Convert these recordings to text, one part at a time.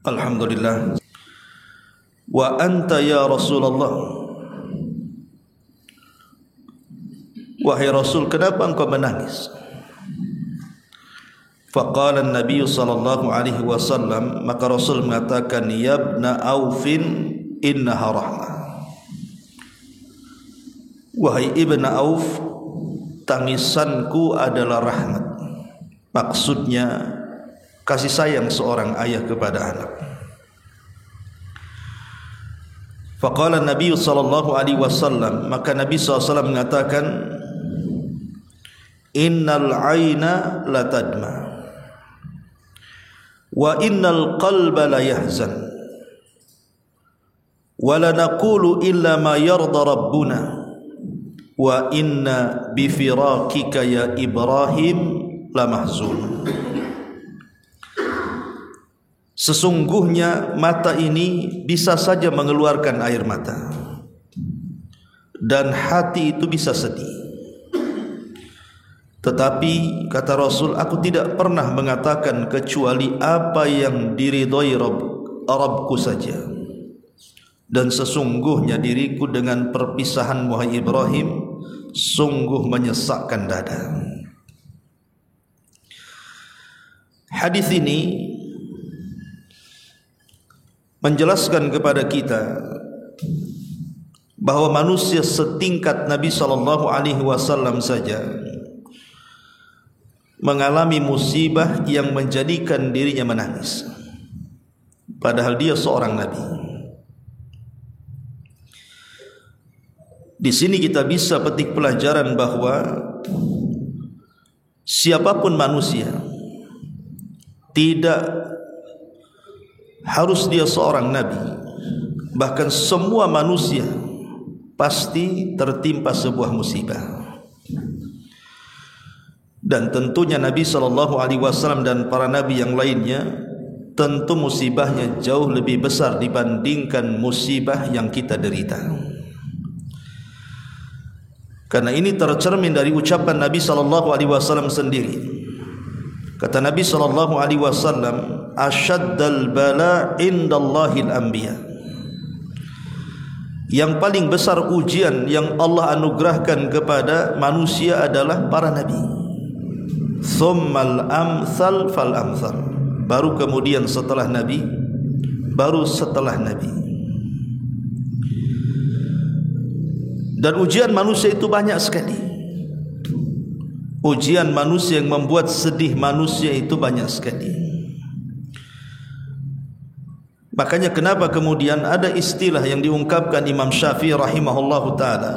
Alhamdulillah. Wa anta ya Rasulullah, wahai Rasul, kenapa engkau menangis? Faqala an-nabiy sallallahu alaihi wasallam, maka Rasul mengatakan, ya ibna Aufin innaha rahmah. Wahai ibna Auf, tangisanku adalah rahmat. Maksudnya kasih sayang seorang ayah kepada anak. Faqala an-nabiy sallallahu alaihi wasallam, maka Nabi SAW mengatakan, innal aina la tadma wa innal qalba la yahzan wa la naqulu illa ma yarda rabbuna wa inna bi firaqika ya Ibrahim la mahzun. Sesungguhnya mata ini bisa saja mengeluarkan air mata dan hati itu bisa sedih. Tetapi kata Rasul, aku tidak pernah mengatakan kecuali apa yang diridhoi Rabbku saja. Dan sesungguhnya diriku dengan perpisahan wahai Ibrahim sungguh menyesakkan dada. Hadis ini menjelaskan kepada kita bahwa manusia setingkat Nabi SAW saja mengalami musibah yang menjadikan dirinya menangis, padahal dia seorang Nabi. Di sini kita bisa petik pelajaran bahwa siapapun manusia, tidak harus dia seorang Nabi, bahkan semua manusia pasti tertimpa sebuah musibah. Dan tentunya Nabi SAW dan para Nabi yang lainnya, tentu musibahnya jauh lebih besar dibandingkan musibah yang kita derita. Karena ini tercermin dari ucapan Nabi SAW sendiri. Kata Nabi SAW, asyaddal bala indallahil anbiya. Yang paling besar ujian yang Allah anugerahkan kepada manusia adalah para Nabi. Thummal amsal fal amsal, baru kemudian setelah Nabi, baru setelah Nabi. Dan ujian manusia itu banyak sekali. Ujian manusia yang membuat sedih manusia itu banyak sekali. Makanya kenapa kemudian ada istilah yang diungkapkan Imam Syafi'i rahimahullahu ta'ala.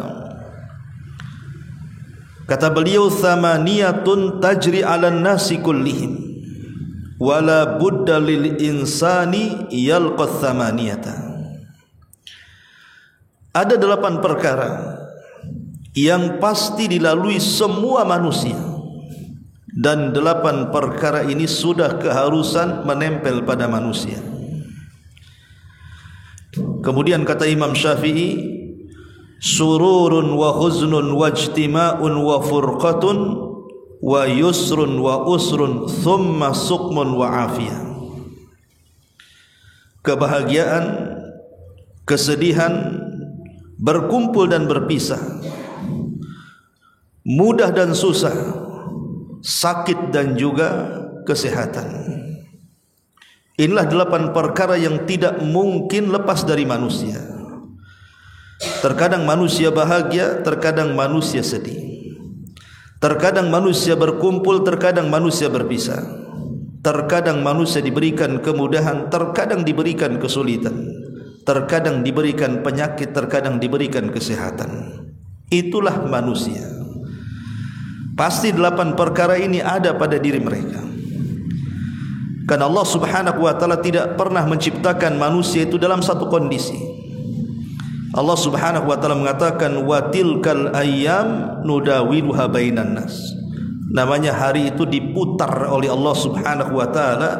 Kata beliau, thamaniyatun tajri 'alan nasi kullihim wala budda lil insani yalqa thamaniyata. Ada 8 perkara yang pasti dilalui semua manusia, dan 8 perkara ini sudah keharusan menempel pada manusia. Kemudian kata Imam Syafi'i, sururun wa huznun wa ijtima'un wa furqatun wa yusrun wa usrun thumma suqmun wa afiyah. Kebahagiaan, kesedihan, berkumpul dan berpisah, mudah dan susah, sakit dan juga kesehatan. Inilah 8 perkara yang tidak mungkin lepas dari manusia. Terkadang manusia bahagia, terkadang manusia sedih. Terkadang manusia berkumpul, terkadang manusia berpisah. Terkadang manusia diberikan kemudahan, terkadang diberikan kesulitan. Terkadang diberikan penyakit, terkadang diberikan kesehatan. Itulah manusia. Pasti 8 perkara ini ada pada diri mereka. Karena Allah Subhanahu wa ta'ala tidak pernah menciptakan manusia itu dalam satu kondisi. Allah Subhanahu wa ta'ala mengatakan, wa tilkal ayyam nudawiluha bainan nas. Namanya hari itu diputar oleh Allah Subhanahu wa ta'ala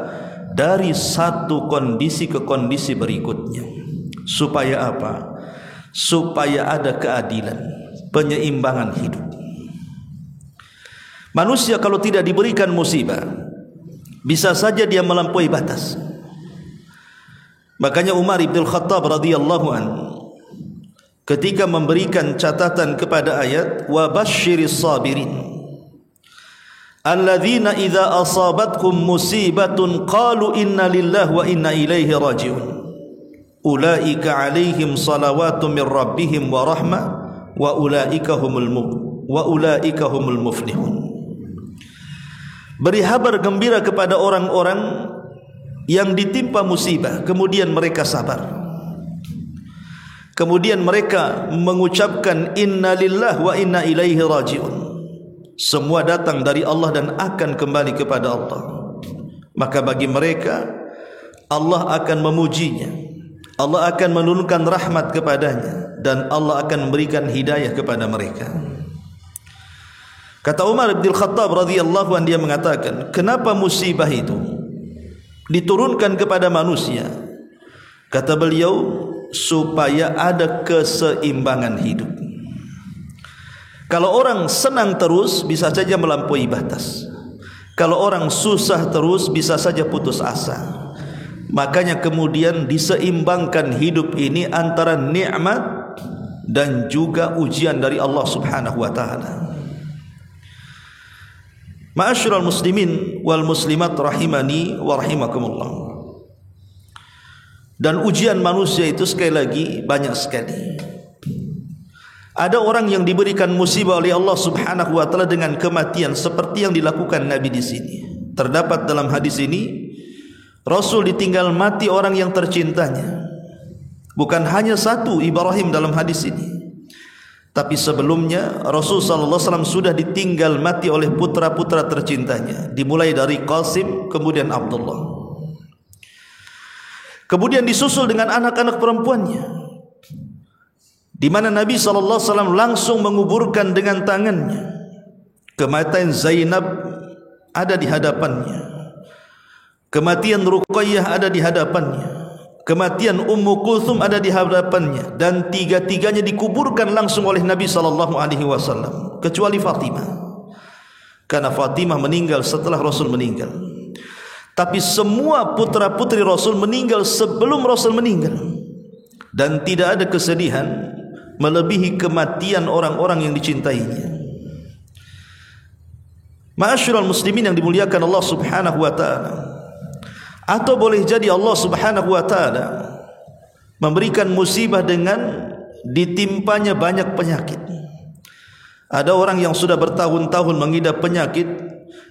dari satu kondisi ke kondisi berikutnya. Supaya apa? Supaya ada keadilan, penyeimbangan hidup. Manusia kalau tidak diberikan musibah, bisa saja dia melampaui batas. Makanya Umar ibn Khattab radhiyallahu anhu ketika memberikan catatan kepada ayat wa basyiris sabirin alladzina idza asabatkum musibatun qalu inna lillahi wa inna ilaihi raji'un ulaika alaihim salawatu min rabbihim wa rahmah wa ulaika humul muflihun. Beri kabar gembira kepada orang-orang yang ditimpa musibah kemudian mereka sabar, kemudian mereka mengucapkan inna lillahi wa inna ilaihi raji'un, semua datang dari Allah dan akan kembali kepada Allah. Maka bagi mereka Allah akan memujinya, Allah akan menurunkan rahmat kepadanya, dan Allah akan memberikan hidayah kepada mereka. Kata Umar bin Khattab radhiyallahu anhu, dia mengatakan, kenapa musibah itu diturunkan kepada manusia? Kata beliau, supaya ada keseimbangan hidup. Kalau orang senang terus bisa saja melampaui batas. Kalau orang susah terus bisa saja putus asa. Makanya kemudian diseimbangkan hidup ini antara nikmat dan juga ujian dari Allah Subhanahu wa taala. Ma'asyiral muslimin wal muslimat rahimani wa rahimakumullah. Dan ujian manusia itu sekali lagi banyak sekali. Ada orang yang diberikan musibah oleh Allah Subhanahu wa taala dengan kematian seperti yang dilakukan Nabi di sini. Terdapat dalam hadis ini Rasul ditinggal mati orang yang tercintanya. Bukan hanya satu Ibrahim dalam hadis ini, tapi sebelumnya Rasul sallallahu alaihi wasallam sudah ditinggal mati oleh putra-putra tercintanya, dimulai dari Qasim kemudian Abdullah, kemudian disusul dengan anak-anak perempuannya, di mana Nabi sallallahu alaihi wasallam langsung menguburkan dengan tangannya. Kematian Zainab ada di hadapannya, kematian Ruqayyah ada di hadapannya, kematian Ummu Kulthum ada di hadapannya, dan tiga-tiganya dikuburkan langsung oleh Nabi sallallahu alaihi wasallam kecuali Fatimah, karena Fatimah meninggal setelah Rasul meninggal. Tapi semua putra-putri Rasul meninggal sebelum Rasul meninggal, dan tidak ada kesedihan melebihi kematian orang-orang yang dicintainya. Ma'asyiral muslimin yang dimuliakan Allah Subhanahu wa taala, atau boleh jadi Allah Subhanahu wa taala memberikan musibah dengan ditimpanya banyak penyakit. Ada orang yang sudah bertahun-tahun mengidap penyakit,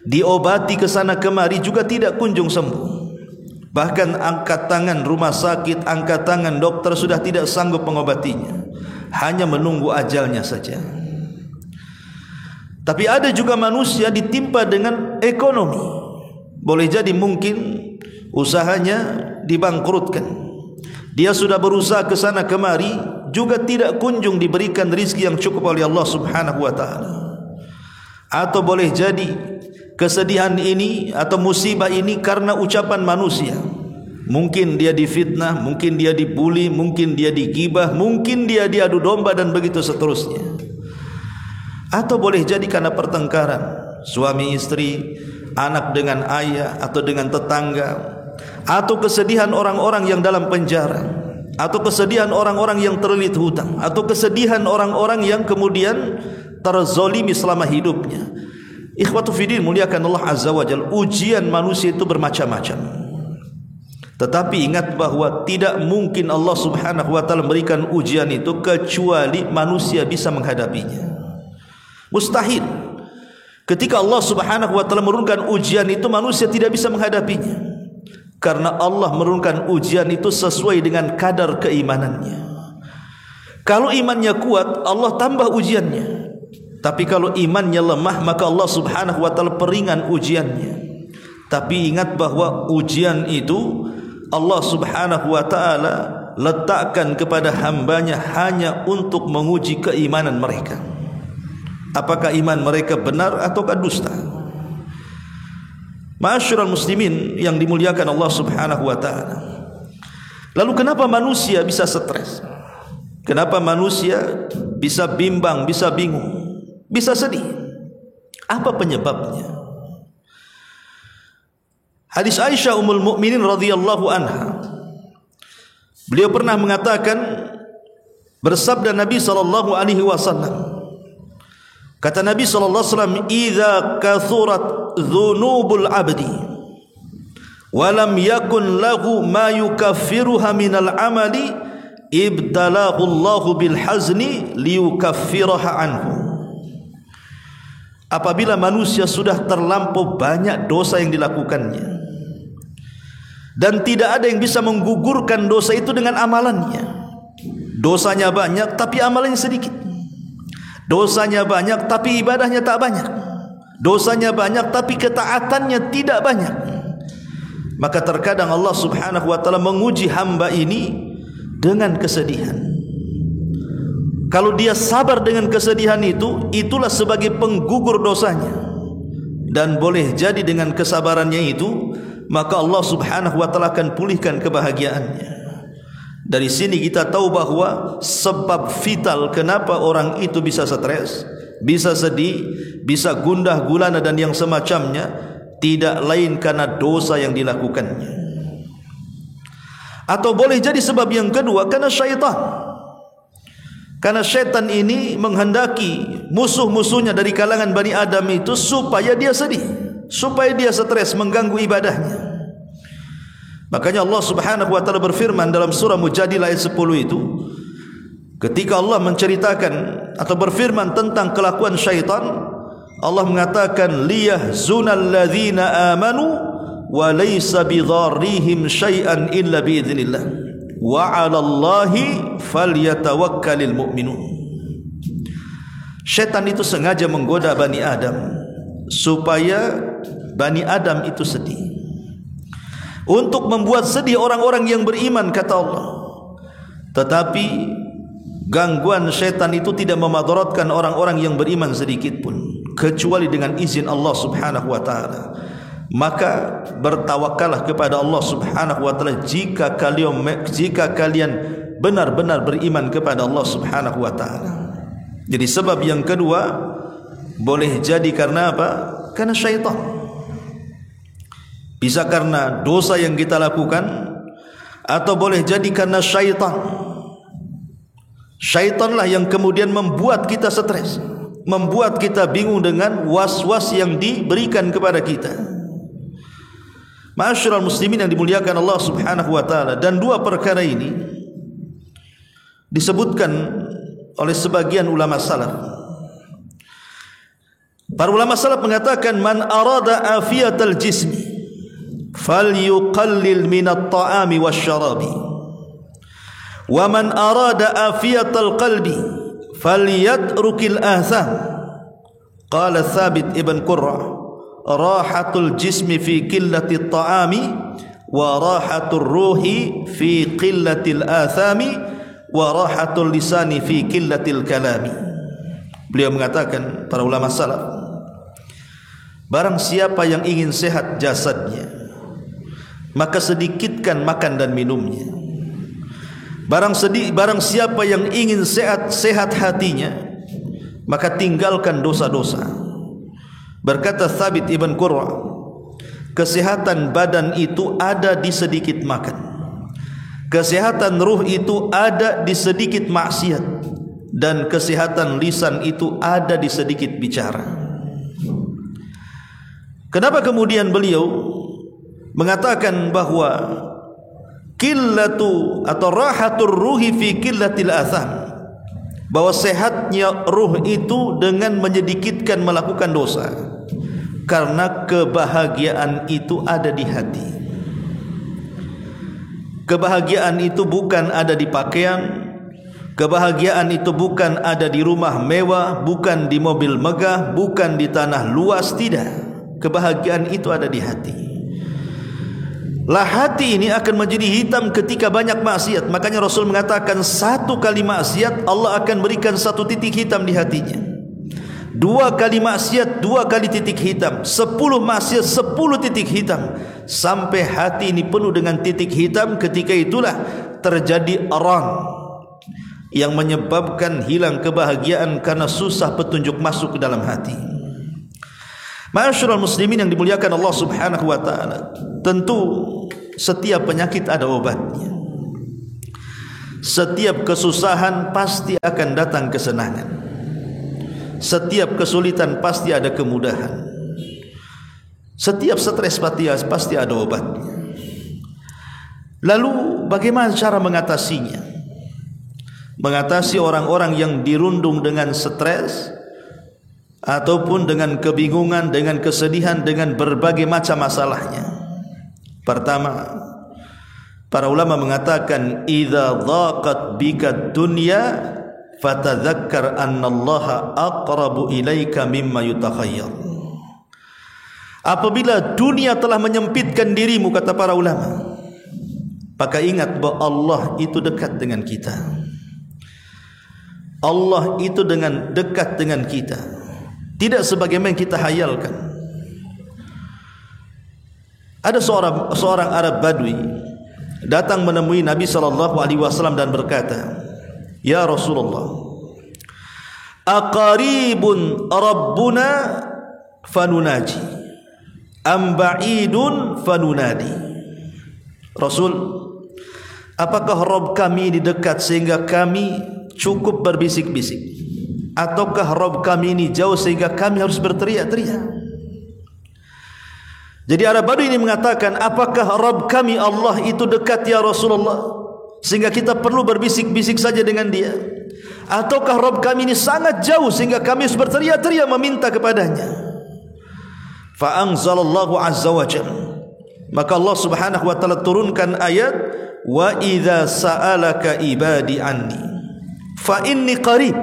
diobati ke sana kemari juga tidak kunjung sembuh. Bahkan angkat tangan rumah sakit, angkat tangan dokter sudah tidak sanggup mengobatinya, hanya menunggu ajalnya saja. Tapi ada juga manusia ditimpa dengan ekonomi. Boleh jadi mungkin usahanya dibangkrutkan. Dia sudah berusaha ke sana kemari juga tidak kunjung diberikan rizki yang cukup oleh Allah Subhanahu wa taala. Atau boleh jadi kesedihan ini atau musibah ini karena ucapan manusia. Mungkin dia difitnah, mungkin dia dibuli, mungkin dia digibah, mungkin dia diadu domba dan begitu seterusnya. Atau boleh jadi karena pertengkaran suami istri, anak dengan ayah atau dengan tetangga, atau kesedihan orang-orang yang dalam penjara, atau kesedihan orang-orang yang terlilit hutang, atau kesedihan orang-orang yang kemudian terzolimi selama hidupnya. Ikhwatu fiddin muliakan Allah Azza wa Jalla, ujian manusia itu bermacam-macam. Tetapi ingat bahwa tidak mungkin Allah Subhanahu wa taala memberikan ujian itu kecuali manusia bisa menghadapinya. Mustahil. Ketika Allah Subhanahu wa taala menurunkan ujian itu, manusia tidak bisa menghadapinya, karena Allah menurunkan ujian itu sesuai dengan kadar keimanannya. Kalau imannya kuat, Allah tambah ujiannya. Tapi kalau imannya lemah, maka Allah Subhanahu wa taala peringan ujiannya. Tapi ingat bahwa ujian itu Allah Subhanahu wa taala letakkan kepada hambanya hanya untuk menguji keimanan mereka. Apakah iman mereka benar ataukah dusta? Ma'asyiral muslimin yang dimuliakan Allah Subhanahu wa taala. Lalu kenapa manusia bisa stres? Kenapa manusia bisa bimbang, bisa bingung, bisa sedih? Apa penyebabnya? Hadis Aisyah Ummul Mukminin radhiyallahu anha, Beliau pernah mengatakan, bersabda Nabi sallallahu alaihi wasallam, kata Nabi sallallahu alaihi wasallam, "Idza kathurat dzunubul 'abdi wa lam yakun lahu ma yukaffiruha minal 'amali, ibtalahu Allahu bil hazni liyukaffiraha anhu." Apabila manusia sudah terlampau banyak dosa yang dilakukannya dan tidak ada yang bisa menggugurkan dosa itu dengan amalannya, dosanya banyak tapi amalannya sedikit, dosanya banyak tapi ibadahnya tak banyak, dosanya banyak tapi ketaatannya tidak banyak, maka terkadang Allah subhanahu wa ta'ala menguji hamba ini dengan kesedihan. Kalau dia sabar dengan kesedihan itu, itulah sebagai penggugur dosanya. Dan boleh jadi dengan kesabarannya itu, maka Allah subhanahu wa ta'ala akan pulihkan kebahagiaannya. Dari sini kita tahu bahwa sebab vital kenapa orang itu bisa stres, bisa sedih, bisa gundah gulana dan yang semacamnya, tidak lain karena dosa yang dilakukannya. Atau boleh jadi sebab yang kedua karena syaitan. Karena syaitan ini menghendaki musuh-musuhnya dari kalangan Bani Adam itu supaya dia sedih, supaya dia stres, mengganggu ibadahnya. Makanya Allah subhanahu wa ta'ala berfirman dalam surah Mujadilah ayat 10 itu, ketika Allah menceritakan atau berfirman tentang kelakuan syaitan, Allah mengatakan, liyahzunal ladzina amanu wa laysa bidharrihim syai'an illa biidznillah wa 'alallahi falyatawakkalul mu'minun. Syaitan itu sengaja menggoda Bani Adam supaya Bani Adam itu sedih, untuk membuat sedih orang-orang yang beriman, kata Allah. Tetapi gangguan syaitan itu tidak memadaratkan orang-orang yang beriman sedikit pun, kecuali dengan izin Allah subhanahu wa ta'ala. Maka bertawakallah kepada Allah subhanahu wa ta'ala jika kalian benar-benar beriman kepada Allah subhanahu wa ta'ala. Jadi sebab yang kedua boleh jadi karena apa? Karena syaitan. Bisa karena dosa yang kita lakukan, atau boleh jadi karena syaitan. Syaitanlah yang kemudian membuat kita stres, membuat kita bingung dengan was-was yang diberikan kepada kita. Ma'asyiral muslimin yang dimuliakan Allah subhanahu wa ta'ala. Dan dua perkara ini disebutkan oleh sebagian ulama salaf. Para ulama salaf mengatakan, man arada afiyatal jismi falyuqallil minat ta'ami wasyarabi, wa man arada afiyatal qalbi falyatrukil atham. Qala Thabit ibn Qurra, rahatul jismi fi qillatit ta'ami wa rahatul ruhi fi qillatil athami wa rahatul lisani fi qillatil kalami. Beliau mengatakan, para ulama salaf, barang siapa yang ingin sehat jasadnya, maka sedikitkan makan dan minumnya. Barang siapa yang ingin sehat hatinya, maka tinggalkan dosa-dosa. Berkata Thabit ibn Qurra, kesehatan badan itu ada di sedikit makan, kesehatan ruh itu ada di sedikit maksiat, dan kesehatan lisan itu ada di sedikit bicara. Kenapa kemudian beliau mengatakan bahwa qillatu atau rahatur ruhi fi qillatil atham, bahwa sehatnya ruh itu dengan menyedikitkan melakukan dosa, karena kebahagiaan itu ada di hati. Kebahagiaan itu bukan ada di pakaian, kebahagiaan itu bukan ada di rumah mewah, bukan di mobil megah, bukan di tanah luas, tidak. Kebahagiaan itu ada di hati. Lah hati ini akan menjadi hitam ketika banyak maksiat. Makanya Rasul mengatakan, satu kali maksiat Allah akan berikan satu titik hitam di hatinya. 2 kali maksiat 2 kali titik hitam, 10 maksiat 10 titik hitam, sampai hati ini penuh dengan titik hitam. Ketika itulah terjadi arang yang menyebabkan hilang kebahagiaan karena susah petunjuk masuk ke dalam hati. Ma'asyiral muslimin yang dimuliakan Allah subhanahu wa ta'ala, tentu setiap penyakit ada obatnya. Setiap kesusahan pasti akan datang kesenangan. Setiap kesulitan pasti ada kemudahan. Setiap stres pasti ada obatnya. Lalu bagaimana cara mengatasinya? Mengatasi orang-orang yang dirundung dengan stres ataupun dengan kebingungan, dengan kesedihan, dengan berbagai macam masalahnya. Pertama, para ulama mengatakan idza dhaqat bika dunya fatadzakkar annallaha aqrabu ilaika mimma yutakhayyal. Apabila dunia telah menyempitkan dirimu, kata para ulama, maka ingat bahwa Allah itu dekat dengan kita. Allah itu dekat dengan kita, tidak sebagaimana kita hayalkan. Ada seorang Arab Badui datang menemui Nabi SAW dan berkata, "Ya Rasulullah, aqaribun Rabbuna fanunaji, am ba'idun fanunadi?" Rasul, apakah Rabb kami ini dekat sehingga kami cukup berbisik-bisik, ataukah Rabb kami ini jauh sehingga kami harus berteriak-teriak? Jadi Arab Badui ini mengatakan, apakah Rabb kami Allah itu dekat ya Rasulullah sehingga kita perlu berbisik-bisik saja dengan dia, ataukah Rabb kami ini sangat jauh sehingga kami harus berteriak-teriak meminta kepadanya? Fa anzalallahu azza wa jalla, maka Allah Subhanahu wa taala turunkan ayat, wa idza sa'alaka ibadi anni fa inni qarib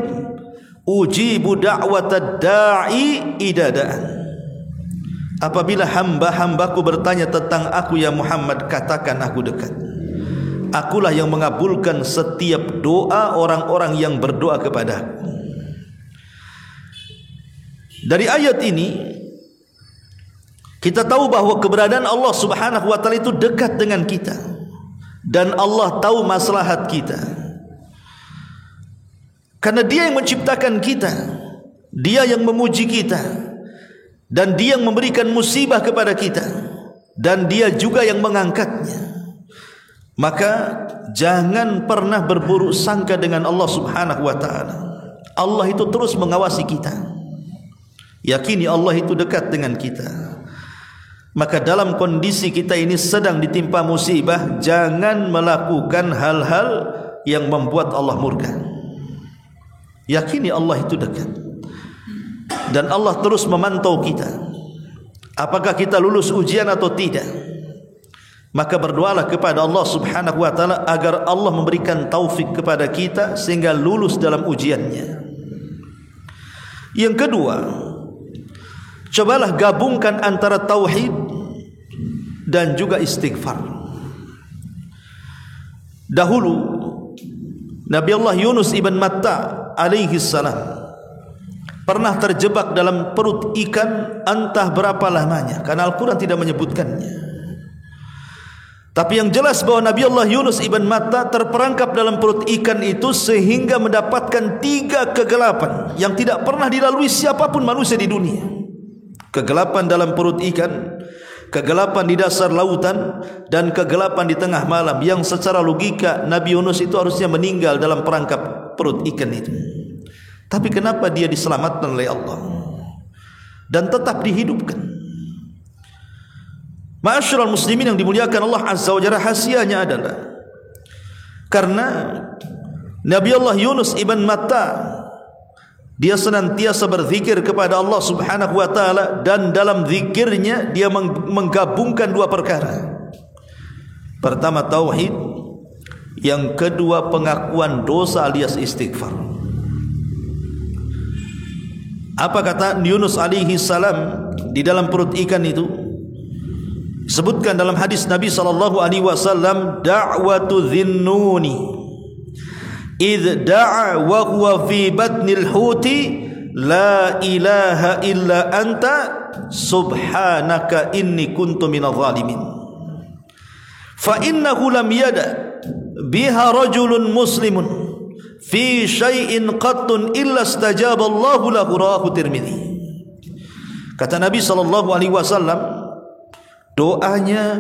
ujibu da'watad da'i idza da'an. Apabila hamba-hambaku bertanya tentang aku ya Muhammad, katakan aku dekat. Akulah yang mengabulkan setiap doa orang-orang yang berdoa kepadaku. Dari ayat ini kita tahu bahwa keberadaan Allah Subhanahu wa taala itu dekat dengan kita, dan Allah tahu maslahat kita. Karena Dia yang menciptakan kita, Dia yang memuji kita, dan Dia yang memberikan musibah kepada kita, dan Dia juga yang mengangkatnya. Maka jangan pernah berburuk sangka dengan Allah Subhanahu wa taala. Allah itu terus mengawasi kita. Yakini Allah itu dekat dengan kita. Maka dalam kondisi kita ini sedang ditimpa musibah, jangan melakukan hal-hal yang membuat Allah murka. Yakini Allah itu dekat, dan Allah terus memantau kita, apakah kita lulus ujian atau tidak. Maka berdoalah kepada Allah Subhanahu wa taala agar Allah memberikan taufik kepada kita sehingga lulus dalam ujiannya. Yang kedua, cobalah gabungkan antara tauhid dan juga istighfar. Dahulu Nabi Allah Yunus ibn Matta alaihi salam pernah terjebak dalam perut ikan entah berapa lamanya, karena Al-Quran tidak menyebutkannya. Tapi yang jelas bahwa Nabi Allah Yunus ibn Matta terperangkap dalam perut ikan itu sehingga mendapatkan 3 kegelapan yang tidak pernah dilalui siapapun manusia di dunia. Kegelapan dalam perut ikan, kegelapan di dasar lautan, dan kegelapan di tengah malam, yang secara logika Nabi Yunus itu harusnya meninggal dalam perangkap perut ikan itu. Tapi kenapa dia diselamatkan oleh Allah dan tetap dihidupkan? Ma'asyiral muslimin yang dimuliakan Allah Azza wa Jalla, rahasianya adalah karena Nabi Allah Yunus ibn Matta dia senantiasa berzikir kepada Allah Subhanahu wa taala, dan dalam zikirnya dia menggabungkan 2 perkara. Pertama tauhid, yang kedua pengakuan dosa alias istighfar. Apa kata Yunus alaihi salam di dalam perut ikan itu? Sebutkan dalam hadis Nabi sallallahu alaihi wasallam, da'watu dhinnuni idh da'a wa huwa fi batnil huti la ilaha illa anta subhanaka inni kuntu minadh dhalimin. Fa innahu lam yada biha rajulun muslimun fi syai'in qattun illa istajaba Allahu lahu, rawahu Tirmidzi. Kata Nabi sallallahu alaihi wasallam, doanya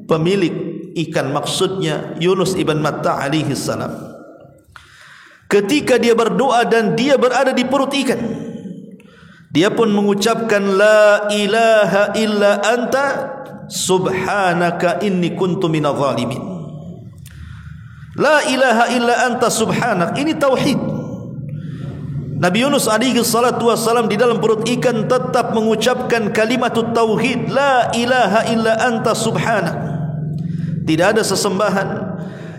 pemilik ikan, maksudnya Yunus ibn Matta alaihi salam. Ketika dia berdoa dan dia berada di perut ikan, dia pun mengucapkan la ilaha illa anta subhanaka inni kuntu minadh dhalimin. La ilaha illa anta subhanak, ini tauhid. Nabi Yunus alaihi salatu wassalam di dalam perut ikan tetap mengucapkan kalimat tauhid, la ilaha illa anta subhanak. Tidak ada sesembahan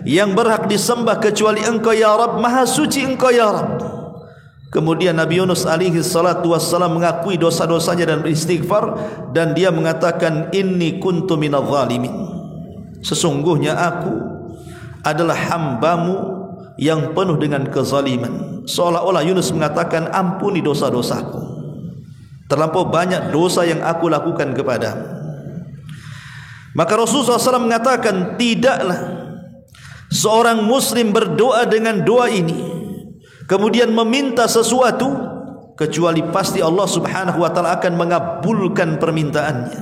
yang berhak disembah kecuali Engkau ya Rabb, maha suci Engkau ya Rabb. Kemudian Nabi Yunus alaihi salatu wassalam mengakui dosa-dosanya dan beristighfar, dan dia mengatakan inni kuntu minadh dhalimin. Sesungguhnya aku adalah hambamu yang penuh dengan kezaliman. Seolah-olah Yunus mengatakan, ampuni dosa-dosaku, terlampau banyak dosa yang aku lakukan kepadamu. Maka Rasulullah SAW mengatakan, tidaklah seorang muslim berdoa dengan doa ini kemudian meminta sesuatu kecuali pasti Allah Subhanahu wa taala akan mengabulkan permintaannya.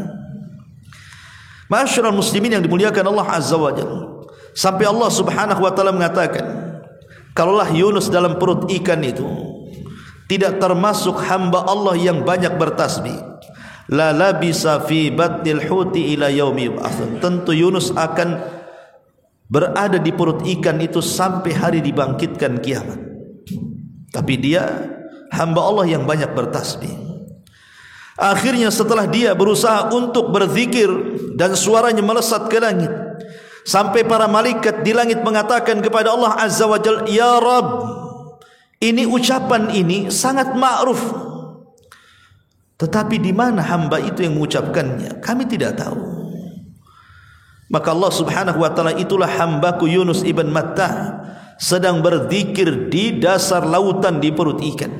Ma'asyiral muslimin yang dimuliakan Allah Azza wa Jalla, sampai Allah Subhanahu wa taala mengatakan, kalaulah Yunus dalam perut ikan itu tidak termasuk hamba Allah yang banyak bertasbih, la labisa fi batnil huti ila yaumi yub'atsun, tentu Yunus akan berada di perut ikan itu sampai hari dibangkitkan kiamat. Tapi dia hamba Allah yang banyak bertasbih. Akhirnya setelah dia berusaha untuk berzikir dan suaranya melesat ke langit, sampai para malaikat di langit mengatakan kepada Allah Azza wa Jalla, ya Rabb, ini ucapan ini sangat ma'ruf, tetapi di mana hamba itu yang mengucapkannya? Kami tidak tahu. Maka Allah Subhanahu wa taala, itulah hambaku Yunus ibn Matta sedang berzikir di dasar lautan di perut ikan.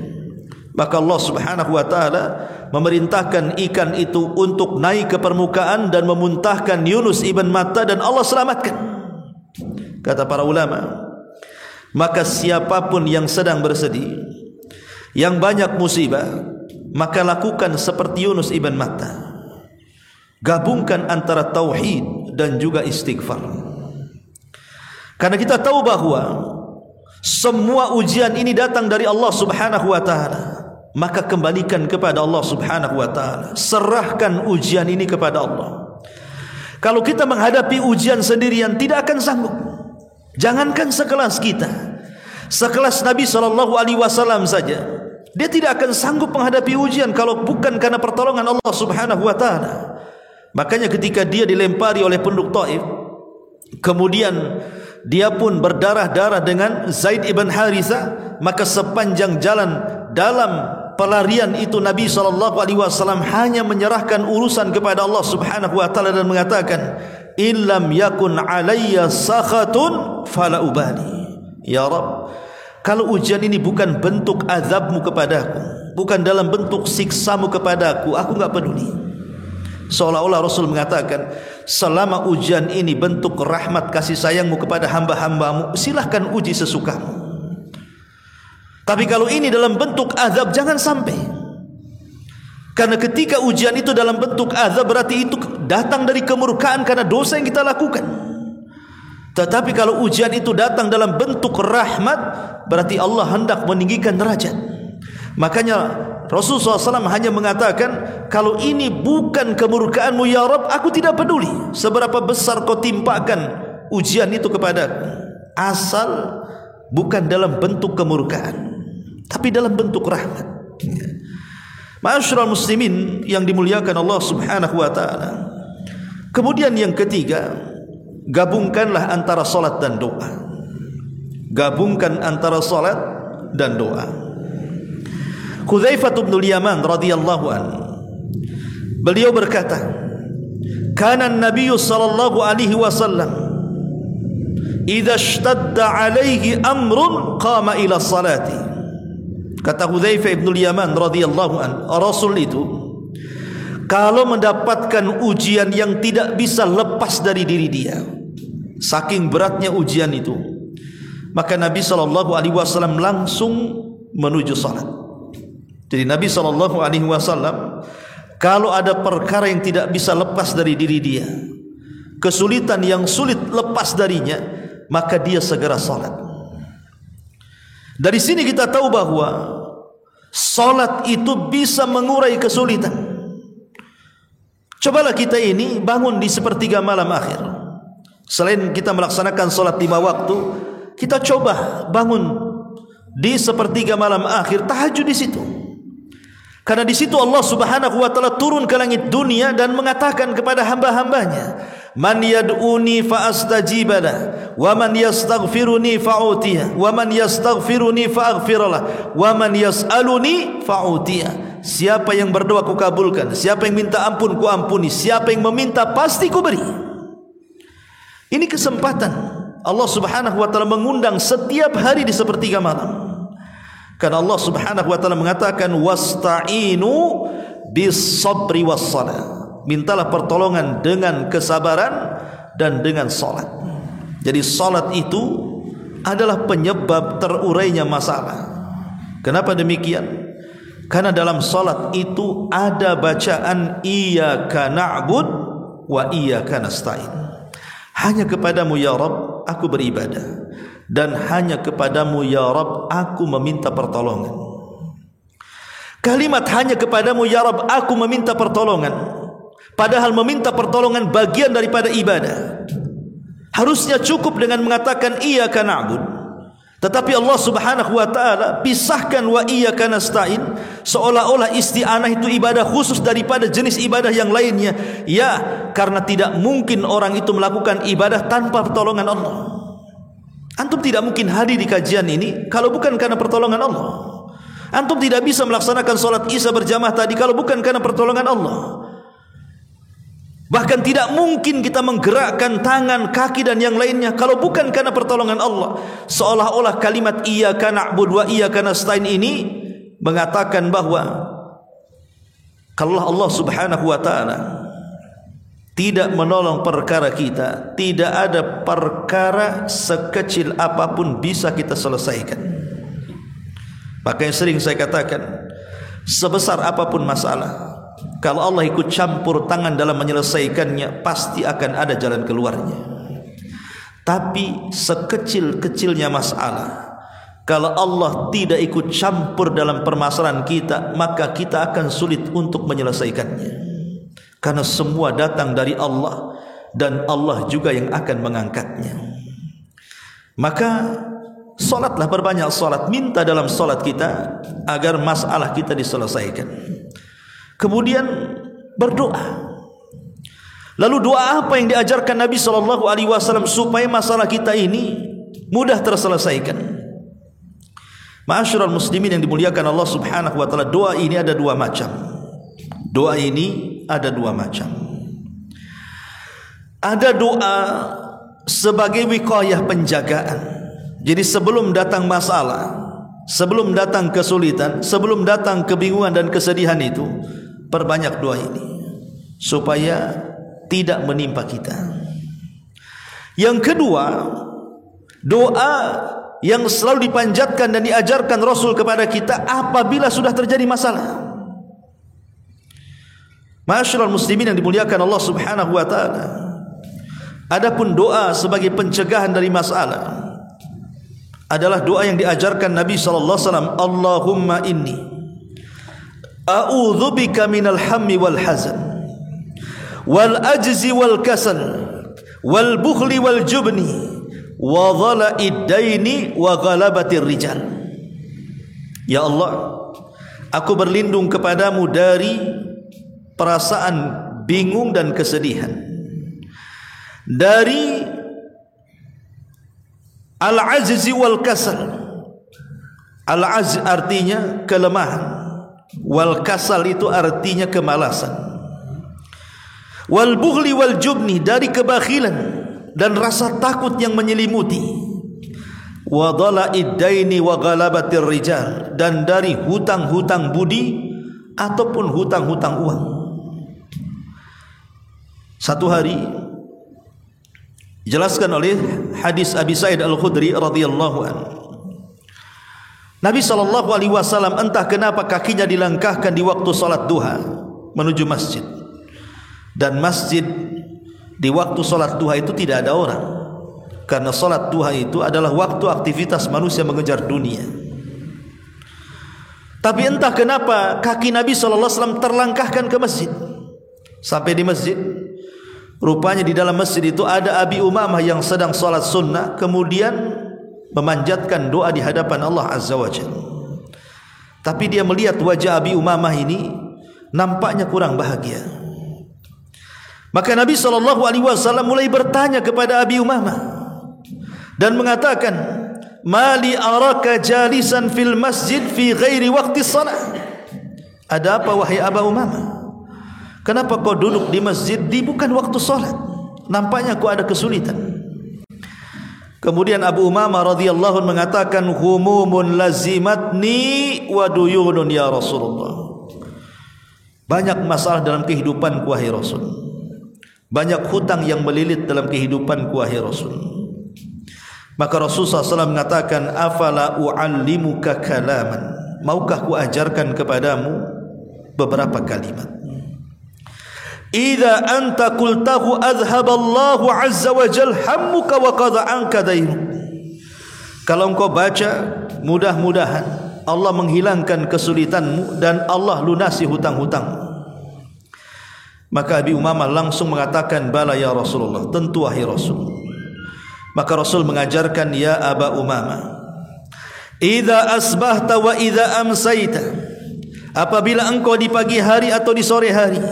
Maka Allah Subhanahu wa taala memerintahkan ikan itu untuk naik ke permukaan dan memuntahkan Yunus ibn Matta, dan Allah selamatkan. Kata para ulama, maka siapapun yang sedang bersedih, yang banyak musibah, maka lakukan seperti Yunus ibn Matta, gabungkan antara tauhid dan juga istighfar. Karena kita tahu bahwa semua ujian ini datang dari Allah Subhanahu wa taala, maka kembalikan kepada Allah Subhanahu wa taala, serahkan ujian ini kepada Allah. Kalau kita menghadapi ujian sendirian tidak akan sanggup. Jangankan sekelas kita, sekelas Nabi SAW saja, dia tidak akan sanggup menghadapi ujian kalau bukan karena pertolongan Allah Subhanahu wa taala. Makanya ketika dia dilempari oleh penduduk Taif, kemudian dia pun berdarah-darah dengan Zaid ibn Harithah, maka sepanjang jalan dalam pelarian itu Nabi SAW hanya menyerahkan urusan kepada Allah Subhanahu wa taala dan mengatakan, illam yakun alayya sakhatun fala ubali. Ya Rabb, kalau ujian ini bukan bentuk azabmu kepadaku, bukan dalam bentuk siksamu kepadaku, aku enggak peduli. Seolah-olah Rasul mengatakan, selama ujian ini bentuk rahmat kasih sayangmu kepada hamba-hambamu, silahkan uji sesukamu. Tapi kalau ini dalam bentuk azab, jangan sampai. Karena ketika ujian itu dalam bentuk azab, berarti itu datang dari kemurkaan karena dosa yang kita lakukan. Tetapi kalau ujian itu datang dalam bentuk rahmat, berarti Allah hendak meninggikan derajat. Makanya Rasulullah SAW hanya mengatakan, kalau ini bukan kemurkaanmu ya Rabb, aku tidak peduli seberapa besar kau timpakan ujian itu kepadaku, asal bukan dalam bentuk kemurkaan, tapi dalam bentuk rahmat. Ma'asyiral muslimin yang dimuliakan Allah Subhanahu wa taala. Kemudian yang ketiga, gabungkanlah antara salat dan doa. Gabungkan antara salat dan doa. Hudzaifah bin Yaman radhiyallahu anhu, beliau berkata, kana an-nabiy sallallahu alaihi wasallam idza ishtadda alaihi amrun qama ila salati. Kata Hudzaifah bin Yaman radhiyallahu anhu, Rasul itu kalau mendapatkan ujian yang tidak bisa lepas dari diri dia, saking beratnya ujian itu, maka Nabi sallallahu alaihi wasallam langsung menuju salat. Jadi Nabi SAW kalau ada perkara yang tidak bisa lepas dari diri dia, kesulitan yang sulit lepas darinya, maka dia segera salat. Dari sini kita tahu bahwa salat itu bisa mengurai kesulitan. Cobalah kita ini bangun di sepertiga malam akhir. Selain kita melaksanakan salat 5 waktu, kita coba bangun di sepertiga malam akhir, tahajud di situ. Karena di situ Allah Subhanahu wa taala turun ke langit dunia dan mengatakan kepada hamba-hambanya, "Man yad'uni fa astajibala, wa man yastaghfiruni fa'utiya, wa man yastaghfiruni fa'aghfirlah, wa man yas'aluni fa'utiya." Siapa yang berdoa ku kabulkan, siapa yang minta ampun ku ampuni, siapa yang meminta pasti ku beri. Ini kesempatan Allah Subhanahu wa taala mengundang setiap hari di sepertiga malam. Karena Allah Subhanahu wa taala mengatakan, wasta'inu bis sabri was salat. Mintalah pertolongan dengan kesabaran dan dengan salat. Jadi salat itu adalah penyebab terurainya masalah. Kenapa demikian? Karena dalam salat itu ada bacaan iyyaka na'bud wa iyyaka nasta'in. Hanya kepadamu ya Rabb aku beribadah, dan hanya kepadamu ya Rabb aku meminta pertolongan. Kalimat hanya kepadamu ya Rabb aku meminta pertolongan, padahal meminta pertolongan bagian daripada ibadah. Harusnya cukup dengan mengatakan iyyaka na'bud. Tetapi Allah Subhanahu wa taala pisahkan wa iyyaka nasta'in, seolah-olah isti'anah itu ibadah khusus daripada jenis ibadah yang lainnya. Ya, karena tidak mungkin orang itu melakukan ibadah tanpa pertolongan Allah. Antum tidak mungkin hadir di kajian ini kalau bukan karena pertolongan Allah. Antum tidak bisa melaksanakan salat Isya berjamaah tadi kalau bukan karena pertolongan Allah. Bahkan tidak mungkin kita menggerakkan tangan, kaki dan yang lainnya kalau bukan karena pertolongan Allah. Seolah-olah kalimat iyyaka na'bud wa iyyaka nasta'in ini mengatakan bahwa kalau Allah Subhanahu wa taala tidak menolong perkara kita, tidak ada perkara sekecil apapun bisa kita selesaikan. Makanya sering saya katakan, sebesar apapun masalah, kalau Allah ikut campur tangan dalam menyelesaikannya, pasti akan ada jalan keluarnya. Tapi sekecil-kecilnya masalah, kalau Allah tidak ikut campur dalam permasalahan kita, maka kita akan sulit untuk menyelesaikannya. Karena semua datang dari Allah, dan Allah juga yang akan mengangkatnya. Maka salatlah, perbanyak salat, minta dalam salat kita agar masalah kita diselesaikan. Kemudian berdoa. Lalu doa apa yang diajarkan Nabi SAW supaya masalah kita ini mudah terselesaikan? Ma'asyiral muslimin yang dimuliakan Allah Subhanahu wa taala, doa ini ada 2 macam. Doa ini ada 2 macam. Ada doa sebagai wiqayah, penjagaan. Jadi sebelum datang masalah, sebelum datang kesulitan, sebelum datang kebingungan dan kesedihan itu, perbanyak doa ini supaya tidak menimpa kita. Yang kedua, doa yang selalu dipanjatkan dan diajarkan Rasul kepada kita apabila sudah terjadi masalah. Ma'asyiral muslimin yang dimuliakan Allah Subhanahu wa taala, adapun doa sebagai pencegahan dari masalah adalah doa yang diajarkan Nabi sallallahu alaihi wasallam, Allahumma inni a'udzubika minal hammi wal hazan wal ajzi wal kasal wal bukhli wal jubni wa dhala'id daini wa ghalabatir rijal. Ya Allah, aku berlindung kepadamu dari perasaan bingung dan kesedihan, dari al-ajzi wal kasal. Al-ajz artinya kelemahan, wal kasal itu artinya kemalasan, wal bukhli wal jubni, dari kebakhilan dan rasa takut yang menyelimuti, wa dhala'id daini wa ghalabatir rijal, dan dari hutang-hutang budi ataupun hutang-hutang uang. Satu hari dijelaskan oleh hadis Abi Sa'id Al-Khudri radhiyallahu anhu, Nabi SAW entah kenapa kakinya dilangkahkan di waktu salat duha menuju masjid, dan masjid Di waktu solat duha itu tidak ada orang, karena solat duha itu adalah waktu aktivitas manusia mengejar dunia. Tapi entah kenapa kaki Nabi SAW terlangkahkan ke masjid. Sampai di masjid, rupanya di dalam masjid itu ada Abi Umamah yang sedang solat sunnah, kemudian memanjatkan doa di hadapan Allah Azza wa Jalla. Tapi dia melihat wajah Abi Umamah ini nampaknya kurang bahagia. Maka Nabi SAW mulai bertanya kepada Abi Umamah dan mengatakan, "Mali araka jalisan fil masjid fi ghairi waqti shalah." Ada apa wahai Aba Umamah? Kenapa kau duduk di masjid di bukan waktu salat? Nampaknya kau ada kesulitan. Kemudian Abu Umamah radhiyallahu anhu mengatakan, "Humumun lazimatni wa duyunun ya Rasulullah." Banyak masalah dalam kehidupanku wahai Rasul. Banyak hutang yang melilit dalam kehidupanku wahai Rasul. Maka Rasulullah SAW mengatakan, "Afala u'allimuka kalaman." Maukah ku ajarkan kepadamu beberapa kalimat. "Idza anta qultahu azhaballahu azza wa jal hammuka wa qada anka dainuk." Kalau engkau baca, mudah-mudahan Allah menghilangkan kesulitanmu dan Allah lunasi hutang-hutangmu. Maka Abi Umamah langsung mengatakan, "Bala ya Rasulullah." Tentu wahai Rasul. Maka Rasul mengajarkan, "Ya Aba Umamah, idza asbahta wa idza amsayta." Apabila engkau di pagi hari atau di sore hari,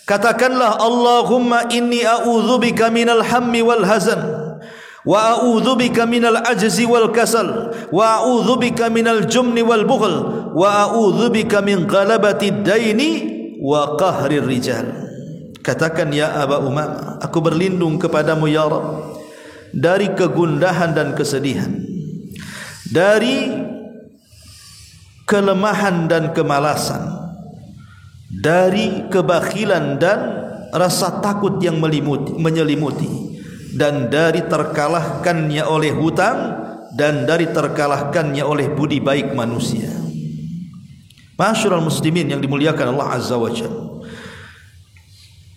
katakanlah, "Allahumma inni a'udzubika minal hammi wal hazan, wa a'udzubika minal ajzi wal kasal, wa a'udzubika minal jumni wal bukhl, wa a'udzubika min ghalabati daini wa qahrir rijal." Katakan, "Ya Aba Umamah, aku berlindung kepadamu ya Rabb dari kegundahan dan kesedihan, dari kelemahan dan kemalasan, dari kebakhilan dan rasa takut yang menyelimuti, dan dari terkalahkannya oleh hutang, dan dari terkalahkannya oleh budi baik manusia." Ma'asyiral muslimin yang dimuliakan Allah Azza wa Jalla,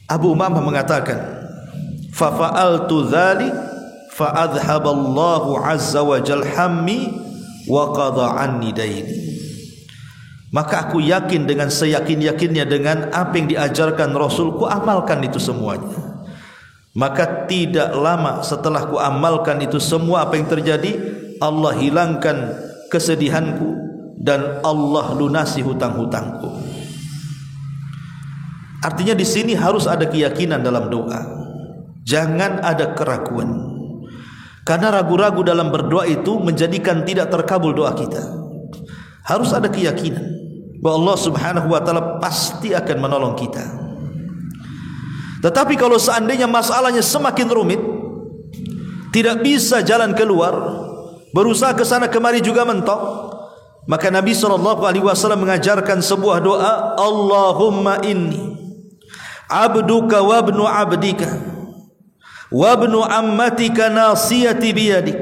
Abu Umamah mengatakan, "Fa fa'altu dzalik fa adhaballahu azza wa jal hammi wa qada anni daini." Maka aku yakin dengan seyakin-yakinnya dengan apa yang diajarkan Rasul, ku amalkan itu semuanya. Maka tidak lama setelah ku amalkan itu semua, apa yang terjadi? Allah hilangkan kesedihanku dan Allah lunasi hutang-hutangku. Artinya di sini harus ada keyakinan dalam doa. Jangan ada keraguan. Karena ragu-ragu dalam berdoa itu menjadikan tidak terkabul doa kita. Harus ada keyakinan bahwa Allah Subhanahu wa taala pasti akan menolong kita. Tetapi kalau seandainya masalahnya semakin rumit, tidak bisa jalan keluar, berusaha ke sana kemari juga mentok, maka Nabi SAW mengajarkan sebuah doa, "Allahumma inni abduka wa ibnu abdika wa ibnu ammatika nasiyati biyadik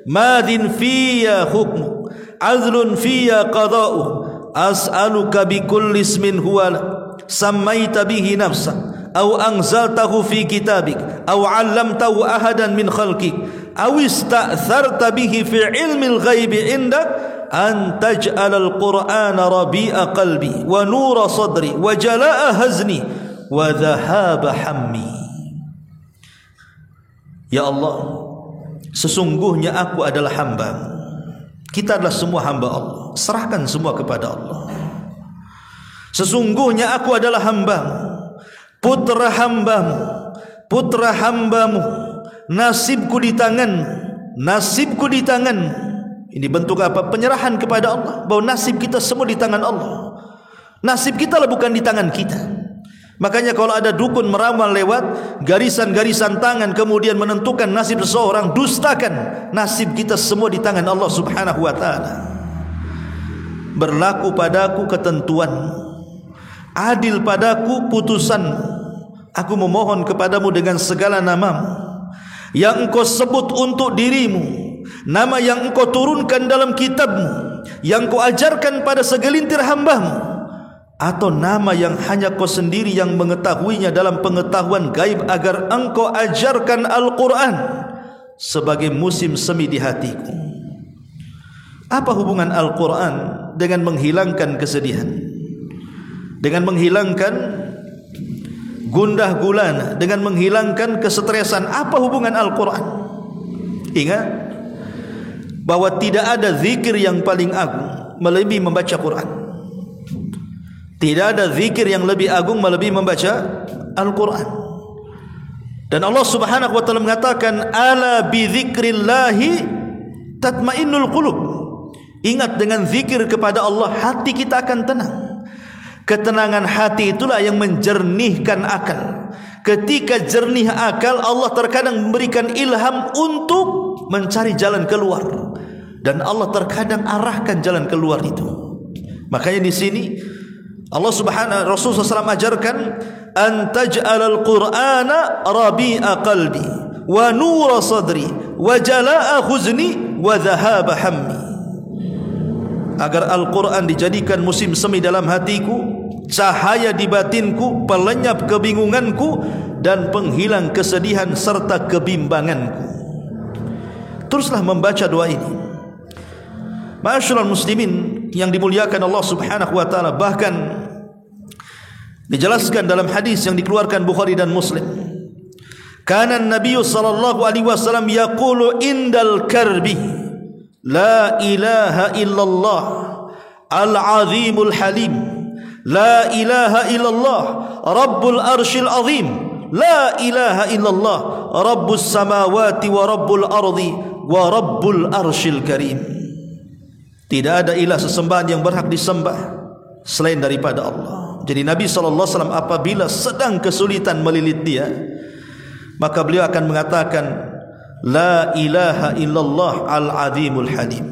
madin fiyya hukmu azlun fiyya qada'u as'aluka bikulli ismin huwa sammaita bihi nafsa aw anzaltahu fi kitabik aw 'allamtahu ahadan min khalqik aw ista'tharta bihi fi 'ilmil ghaibi indak an taj'alal qur'ana rabi'a qalbi wa nura sadri wa jalaa'a hazni wa dhahaba hammi." Ya Allah, sesungguhnya aku adalah hamba. Kita adalah semua hamba Allah. Serahkan semua kepada Allah. Sesungguhnya aku adalah hambamu, putra hambamu, putra hambamu. Nasibku di tanganmu, nasibku di tanganmu. Ini bentuk apa? Penyerahan kepada Allah, bahwa nasib kita semua di tangan Allah. Nasib kita lah bukan di tangan kita. Makanya kalau ada dukun meramal lewat garisan-garisan tangan kemudian menentukan nasib seseorang, dustakan. Nasib kita semua di tangan Allah Subhanahu wa taala. Berlaku padaku ketentuan, adil padaku putusan. Aku memohon kepadamu dengan segala namamu yang engkau sebut untuk dirimu, nama yang engkau turunkan dalam kitabmu, yang kau ajarkan pada segelintir hambamu. atau nama yang hanya kau sendiri yang mengetahuinya dalam pengetahuan gaib, agar engkau ajarkan Al-Quran sebagai musim semi di hatiku. Apa hubungan Al-Quran dengan menghilangkan kesedihan, dengan menghilangkan gundah gulana, dengan menghilangkan kesetresan? Apa hubungan Al-Quran? Ingat bahwa tidak ada zikir yang paling agung melebihi membaca Quran. Tidak ada zikir yang lebih agung melebihi membaca Al-Quran. Dan Allah Subhanahu wa taala mengatakan, ala bi dzikrillahi tatmainnul qulub. Ingat, dengan zikir kepada Allah hati kita akan tenang. Ketenangan hati itulah yang menjernihkan akal. Ketika jernih akal, Allah terkadang memberikan ilham untuk mencari jalan keluar, dan Allah terkadang arahkan jalan keluar itu. Makanya di sini Allah Subhanahu Rasul SAW ajarkan, an taj'alal Qur'ana rabi'a qalbi wa nura sadri wa jala'a huzni wa dhahaba hammi. Agar Al-Quran dijadikan musim semi dalam hatiku, cahaya di batinku, pelenyap kebingunganku, dan penghilang kesedihan serta kebimbanganku. Teruslah membaca doa ini. Ma'asyiral muslimin yang dimuliakan Allah Subhanahu wa taala, bahkan dijelaskan dalam hadis yang dikeluarkan Bukhari dan Muslim, kana Nabi sallallahu alaihi wasallam yaqulu indal karbi, la ilaha illallah al-azimul halim, la ilaha illallah rabbul arshil azim, la ilaha illallah rabbus samawati wa rabbul ardi wa rabbul arshil karim. Tidak ada ilah sesembahan yang berhak disembah selain daripada Allah. Jadi Nabi SAW apabila sedang kesulitan melilit dia, maka beliau akan mengatakan, la ilaha illallah al-azimul halim.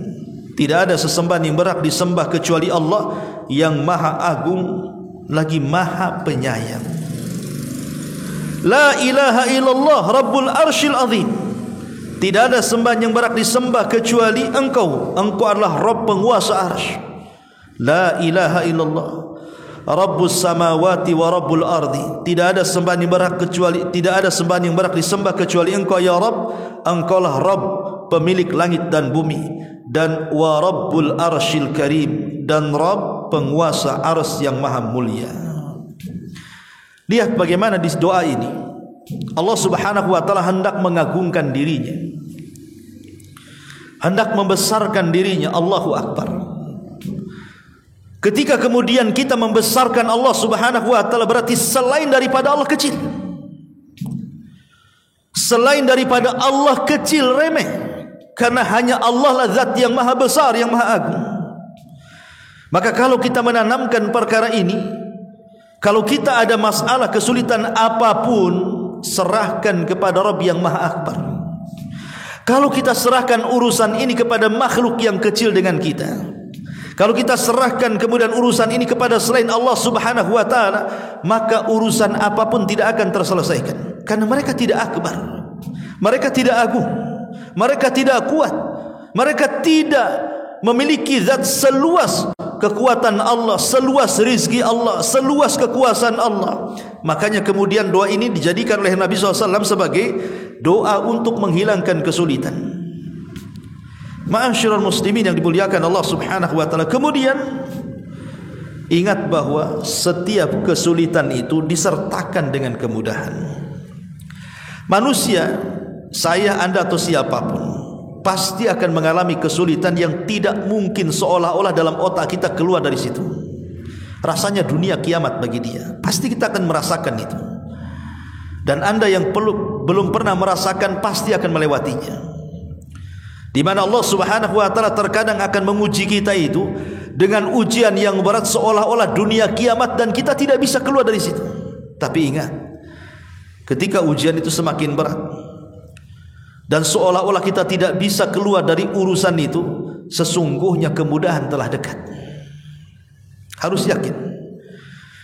Tidak ada sesembahan yang berhak disembah kecuali Allah yang maha agung lagi maha penyayang. La ilaha illallah rabbul arshil azim. Tidak ada sembahan yang berhak disembah kecuali engkau. Engkau adalah Rabb penguasa arsy. La ilaha illallah rabbus samawati wa rabbul ardi. Tidak ada sembahan yang berhak kecuali, tidak ada sembahan yang berhak disembah kecuali engkau ya Rabb. Engkaulah Rabb pemilik langit dan bumi, dan wa rabbul arshil karim, dan Rabb penguasa arsy yang maha mulia. Lihat bagaimana di doa ini Allah Subhanahu wa taala hendak mengagungkan dirinya, hendak membesarkan dirinya. Allahu Akbar. Ketika kemudian kita membesarkan Allah Subhanahu wa taala, berarti selain daripada Allah kecil. Selain daripada Allah kecil, remeh. Karena hanya Allah lah zat yang maha besar, yang maha agung. Maka kalau kita menanamkan perkara ini, kalau kita ada masalah kesulitan apapun, serahkan kepada Rabb yang maha akbar. Kalau kita serahkan urusan ini kepada makhluk yang kecil dengan kita, kalau kita serahkan kemudian urusan ini kepada selain Allah Subhanahu wa taala, maka urusan apapun tidak akan terselesaikan. Karena mereka tidak akbar, mereka tidak agung, mereka tidak kuat, mereka tidak memiliki zat seluas kekuatan Allah, seluas rizki Allah, seluas kekuasaan Allah. Makanya kemudian doa ini dijadikan oleh Nabi SAW sebagai doa untuk menghilangkan kesulitan. Ma'asyiral muslimin yang dimuliakan Allah Subhanahu wa taala. Kemudian ingat bahwa setiap kesulitan itu disertakan dengan kemudahan. Manusia, saya, Anda atau siapapun, pasti akan mengalami kesulitan yang tidak mungkin seolah-olah dalam otak kita keluar dari situ. Rasanya dunia kiamat bagi dia. Pasti kita akan merasakan itu. Dan Anda yang belum pernah merasakan pasti akan melewatinya. Di mana Allah Subhanahu wa taala terkadang akan menguji kita itu dengan ujian yang berat seolah-olah dunia kiamat dan kita tidak bisa keluar dari situ. Tapi ingat, ketika ujian itu semakin berat dan seolah-olah kita tidak bisa keluar dari urusan itu, sesungguhnya kemudahan telah dekat. Harus yakin.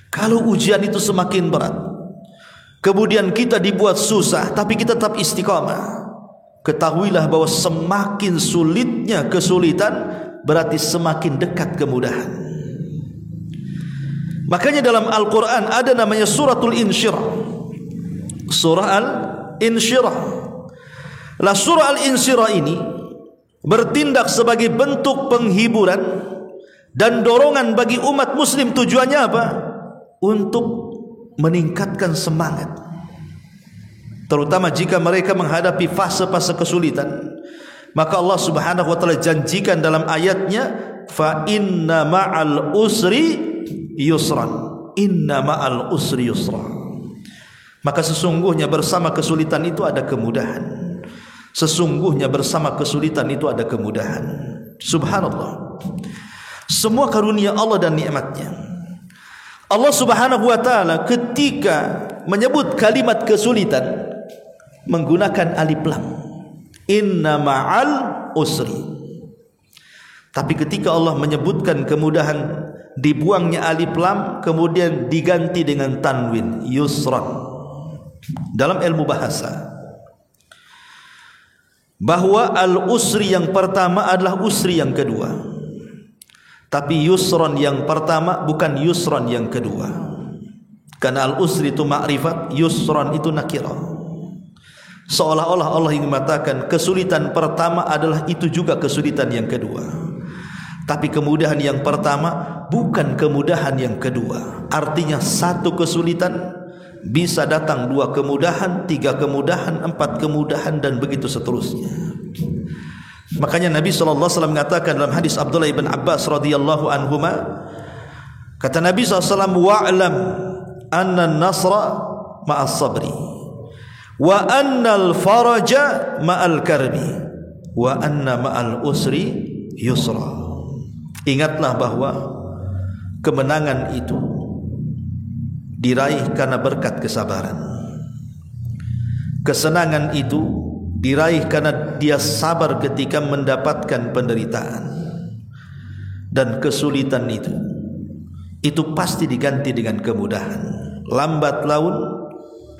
Kalau ujian itu semakin berat, kemudian kita dibuat susah, tapi kita tetap istiqamah, ketahuilah bahwa semakin sulitnya kesulitan, berarti semakin dekat kemudahan. Makanya dalam Al-Quran ada namanya suratul Insyirah. Surah Al-Insyirah. Lah surah Al-Insyirah ini bertindak sebagai bentuk penghiburan dan dorongan bagi umat muslim. Tujuannya apa? Untuk meningkatkan semangat, terutama jika mereka menghadapi fase-fase kesulitan. Maka Allah Subhanahu wa taala janjikan dalam ayatnya, fa inna ma'al usri yusran, inna ma'al usri yusra. Maka sesungguhnya bersama kesulitan itu ada kemudahan. Sesungguhnya bersama kesulitan itu ada kemudahan. Subhanallah. Semua karunia Allah dan nikmatnya. Allah Subhanahu wa taala ketika menyebut kalimat kesulitan menggunakan alif lam. Inna ma'al usri. Tapi ketika Allah menyebutkan kemudahan, dibuangnya alif lam kemudian diganti dengan tanwin, yusran. Dalam ilmu bahasa, bahwa al-usri yang pertama adalah usri yang kedua, tapi yusron yang pertama bukan yusron yang kedua. Karena al-usri itu ma'rifat, yusron itu nakirah. Seolah-olah Allah ingin mengatakan kesulitan pertama adalah itu juga kesulitan yang kedua. Tapi kemudahan yang pertama bukan kemudahan yang kedua. Artinya satu kesulitan bisa datang dua kemudahan, tiga kemudahan, empat kemudahan, dan begitu seterusnya. Makanya Nabi SAW mengatakan dalam hadis Abdullah ibn Abbas radhiyallahu anhuma, kata Nabi SAW, wa'lam anna nasra ma'as sabri wa anna al-faraja ma'al karbi wa anna ma'al usri yusra. Ingatlah bahwa kemenangan itu diraih karena berkat kesabaran. Kesenangan itu diraih karena dia sabar ketika mendapatkan penderitaan. Dan kesulitan itu pasti diganti dengan kemudahan. Lambat laun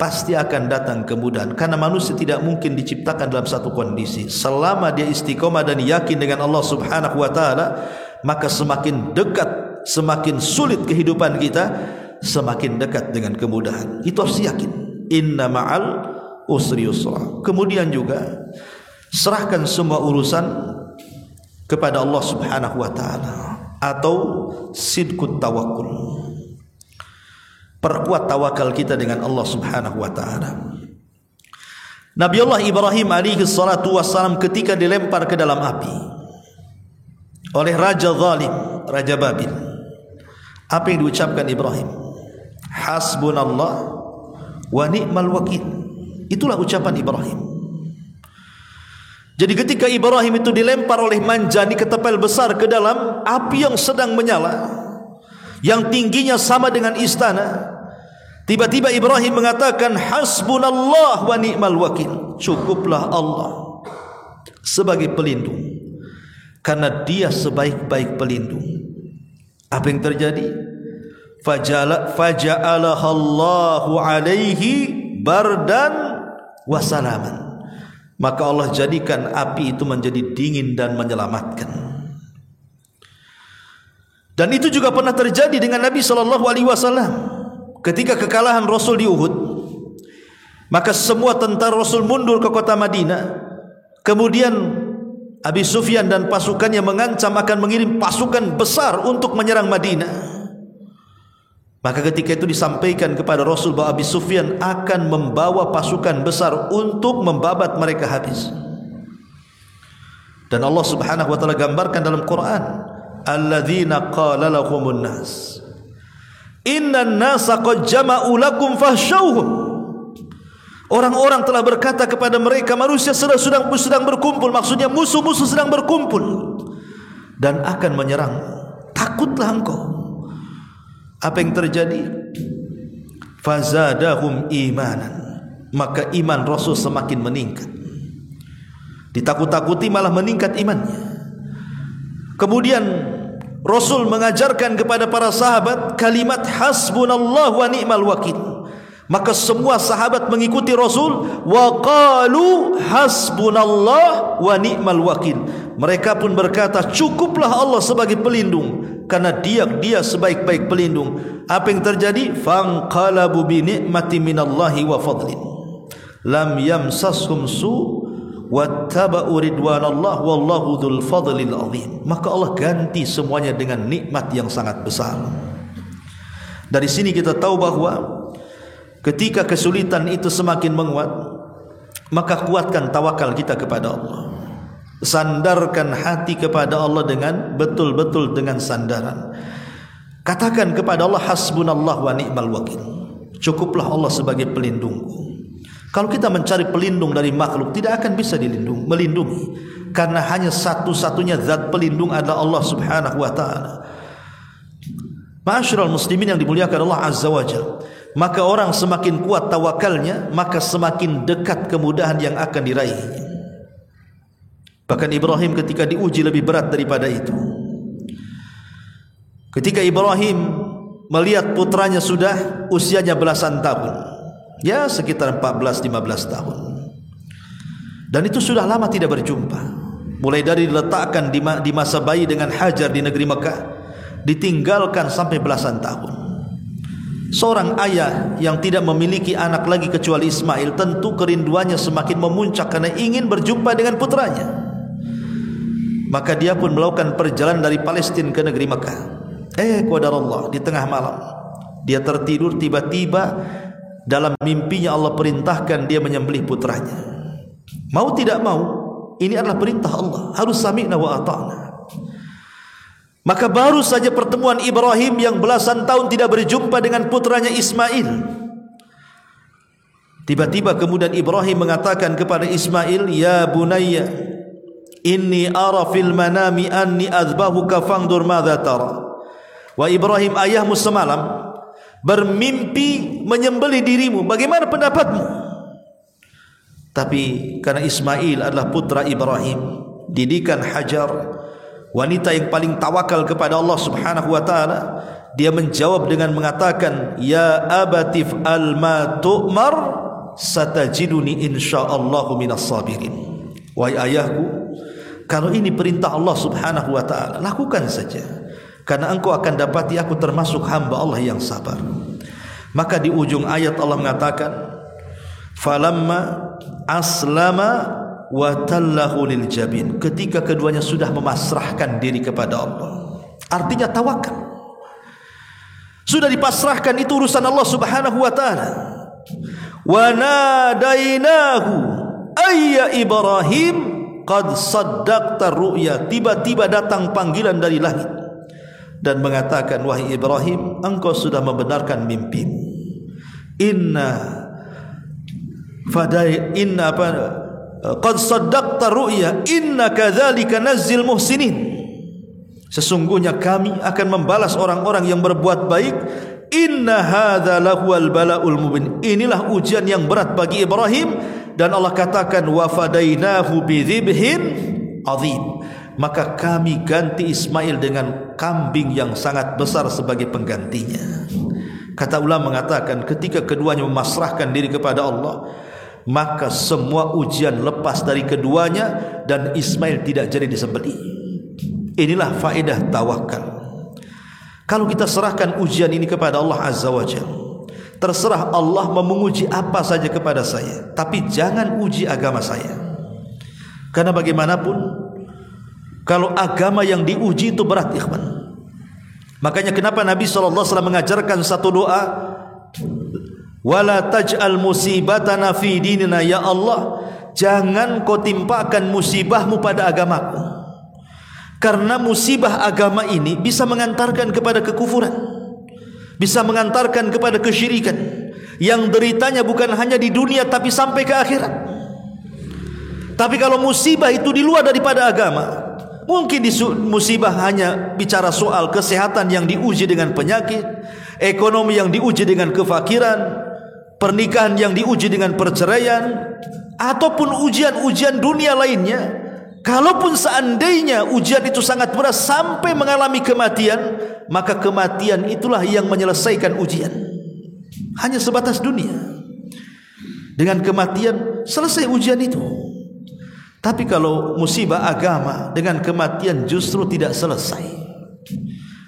pasti akan datang kemudahan, karena manusia tidak mungkin diciptakan dalam satu kondisi. Selama dia istiqomah dan yakin dengan Allah Subhanahu wa taala, maka semakin dekat, semakin sulit kehidupan kita, semakin dekat dengan kemudahan. Itu harus yakin. Inna ma'al usri yusra. Kemudian juga serahkan semua urusan kepada Allah Subhanahu wa taala, atau sidqut tawakkul. Perkuat tawakal kita dengan Allah Subhanahu wa taala. Nabi Allah Ibrahim alaihi salatu wassalam ketika dilempar ke dalam api oleh raja zalim, raja Babil, apa yang diucapkan Ibrahim? Hasbunallah wa ni'mal wakil. Itulah ucapan Ibrahim. Jadi ketika Ibrahim itu dilempar oleh manjani ketapel besar ke dalam api yang sedang menyala, yang tingginya sama dengan istana, tiba-tiba Ibrahim mengatakan hasbunallah wa ni'mal wakil. Cukuplah Allah sebagai pelindung, karena dia sebaik-baik pelindung. Apa yang terjadi? Faja'alahallahu alaihi bardan wa salaman. Maka Allah jadikan api itu menjadi dingin dan menyelamatkan. Dan itu juga pernah terjadi dengan Nabi SAW. Ketika kekalahan Rasul di Uhud, maka semua tentara Rasul mundur ke kota Madinah. Kemudian Abi Sufyan dan pasukannya mengancam akan mengirim pasukan besar untuk menyerang Madinah. Maka ketika itu disampaikan kepada Rasul bahwa Abi Sufyan akan membawa pasukan besar untuk membabat mereka habis. Dan Allah Subhanahu wa taala gambarkan dalam Quran, alladzina qala lahumun nas innan nasa qad jama'u lakum fahsyauhum. Orang-orang telah berkata kepada mereka, manusia sedang berkumpul, maksudnya musuh-musuh sedang berkumpul dan akan menyerang. Takutlah engkau. Apa yang terjadi? Fazadahum imanan. Maka iman Rasul semakin meningkat. Ditakut-takuti malah meningkat imannya. Kemudian Rasul mengajarkan kepada para sahabat kalimat hasbunallah wa ni'mal wakil. Maka semua sahabat mengikuti Rasul, wa qalu hasbunallah wa ni'mal wakil. Mereka pun berkata, cukuplah Allah sebagai pelindung karena dia sebaik-baik pelindung. Apa yang terjadi? Fanqalabu bi ni'mati minallahi wa fadlin lam yamsashum su wattaba'u ridwanallah wallahu dzul fadlil azim. Maka Allah ganti semuanya dengan nikmat yang sangat besar. Dari sini kita tahu bahwa ketika kesulitan itu semakin menguat, maka kuatkan tawakal kita kepada Allah. Sandarkan hati kepada Allah dengan betul-betul dengan sandaran. Katakan kepada Allah, hasbunallah wa ni'mal wakil. Cukuplah Allah sebagai pelindungku. Kalau kita mencari pelindung dari makhluk, tidak akan bisa melindungi, karena hanya satu-satunya zat pelindung adalah Allah Subhanahu wa ta'ala. Ma'asyiral muslimin yang dimuliakan Allah Azza wa Jalla, maka orang semakin kuat tawakalnya, maka semakin dekat kemudahan yang akan diraihnya. Bahkan Ibrahim ketika diuji lebih berat daripada itu. Ketika Ibrahim melihat putranya sudah usianya belasan tahun, ya sekitar 14-15 tahun, dan itu sudah lama tidak berjumpa. Mulai dari diletakkan di masa bayi dengan Hajar di negeri Mekah, ditinggalkan sampai belasan tahun. Seorang ayah yang tidak memiliki anak lagi kecuali Ismail, tentu kerinduannya semakin memuncak karena ingin berjumpa dengan putranya. Maka dia pun melakukan perjalanan dari Palestina ke negeri Mekah. Qadarullah, di tengah malam dia tertidur, tiba-tiba dalam mimpinya Allah perintahkan dia menyembelih putranya. Mau tidak mau, ini adalah perintah Allah, harus sami'na wa ata'na. Maka baru saja pertemuan Ibrahim yang belasan tahun tidak berjumpa dengan putranya Ismail, tiba-tiba kemudian Ibrahim mengatakan kepada Ismail, ya bunayya inni ara fil manami anni azbahuka fangdur madza tara. Wa Ibrahim, ayahmu semalam bermimpi menyembelih dirimu, bagaimana pendapatmu? Tapi karena Ismail adalah putra Ibrahim, didikan Hajar, wanita yang paling tawakal kepada Allah Subhanahu wa ta'ala, dia menjawab dengan mengatakan, ya abatif alma tu'mar satajiduni insyaallahu minas sabirin. Wahai ayahku, kalau ini perintah Allah Subhanahu wa ta'ala, lakukan saja, karena engkau akan dapati aku termasuk hamba Allah yang sabar. Maka di ujung ayat Allah mengatakan, falamma aslama wa tallahu lil jabin. Ketika keduanya sudah memasrahkan diri kepada Allah, artinya tawakal, sudah dipasrahkan, itu urusan Allah Subhanahu wa ta'ala. Wa nadainahu ayya Ibrahim qad saddaqta ru'ya. Tiba-tiba datang panggilan dari langit dan mengatakan, wahai Ibrahim, engkau sudah membenarkan mimpimu. Qad saddaqta ru'ya inna kadzalika nazzil muhsinin. Sesungguhnya kami akan membalas orang-orang yang berbuat baik. Inna hadza lahuwal bala'ul mubin. Inilah ujian yang berat bagi Ibrahim. Dan Allah katakan, wa fadainahu bidzibhin azim. Maka kami ganti Ismail dengan kambing yang sangat besar sebagai penggantinya. Kata ulama mengatakan, ketika keduanya memasrahkan diri kepada Allah, maka semua ujian lepas dari keduanya dan Ismail tidak jadi disembelih. Inilah faedah tawakal. Kalau kita serahkan ujian ini kepada Allah Azza wa Jalla, terserah Allah mau menguji apa saja kepada saya, tapi jangan uji agama saya. Karena bagaimanapun, kalau agama yang diuji itu berat, ikhwan. Makanya kenapa Nabi SAW mengajarkan satu doa, wala taj'al musibatana fi dinina, ya Allah, jangan kau timpakan musibahmu pada agamaku. Karena musibah agama ini bisa mengantarkan kepada kekufuran, bisa mengantarkan kepada kesyirikan, yang deritanya bukan hanya di dunia tapi sampai ke akhirat. Tapi kalau musibah itu di luar daripada agama, mungkin musibah hanya bicara soal kesehatan yang diuji dengan penyakit, ekonomi yang diuji dengan kefakiran, pernikahan yang diuji dengan perceraian, ataupun ujian-ujian dunia lainnya. Kalaupun seandainya ujian itu sangat berat sampai mengalami kematian, maka kematian itulah yang menyelesaikan ujian. Hanya sebatas dunia. Dengan kematian selesai ujian itu. Tapi kalau musibah agama dengan kematian justru tidak selesai.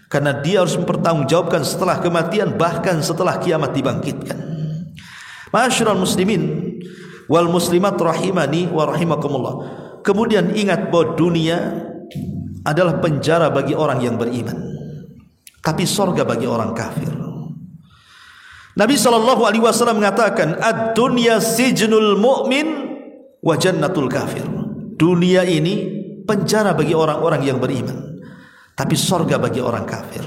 karena dia harus mempertanggungjawabkan setelah kematian, bahkan setelah kiamat dibangkitkan. Ma'asyiral muslimin wal muslimat rahimani wa rahimakumullah. Kemudian ingat bahwa dunia adalah penjara bagi orang yang beriman, tapi sorga bagi orang kafir. Nabi SAW mengatakan, ad-dunya sijnul mu'min wa jannatul kafir. Dunia ini penjara bagi orang-orang yang beriman, tapi sorga bagi orang kafir.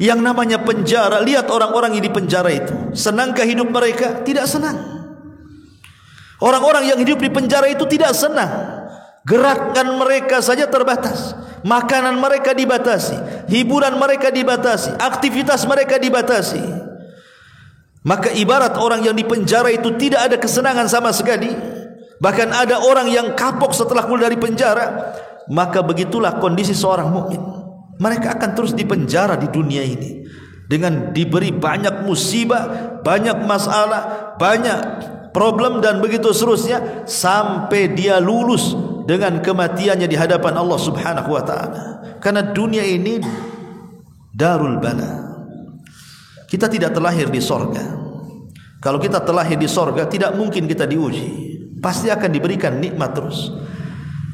Yang namanya penjara, lihat orang-orang yang di penjara itu, senangkah hidup mereka? Tidak senang. Orang-orang yang hidup di penjara itu tidak senang. Gerakan mereka saja terbatas, makanan mereka dibatasi, hiburan mereka dibatasi, aktivitas mereka dibatasi. Maka ibarat orang yang di penjara itu tidak ada kesenangan sama sekali. Bahkan ada orang yang kapok setelah keluar dari penjara. Maka begitulah kondisi seorang mukmin. Mereka akan terus di penjara di dunia ini dengan diberi banyak musibah, banyak masalah, banyak problem dan begitu seterusnya, sampai dia lulus dengan kematiannya di hadapan Allah Subhanahu wa taala. Karena dunia ini darul bala. Kita tidak terlahir di sorga. Kalau kita terlahir di sorga, tidak mungkin kita diuji, pasti akan diberikan nikmat terus.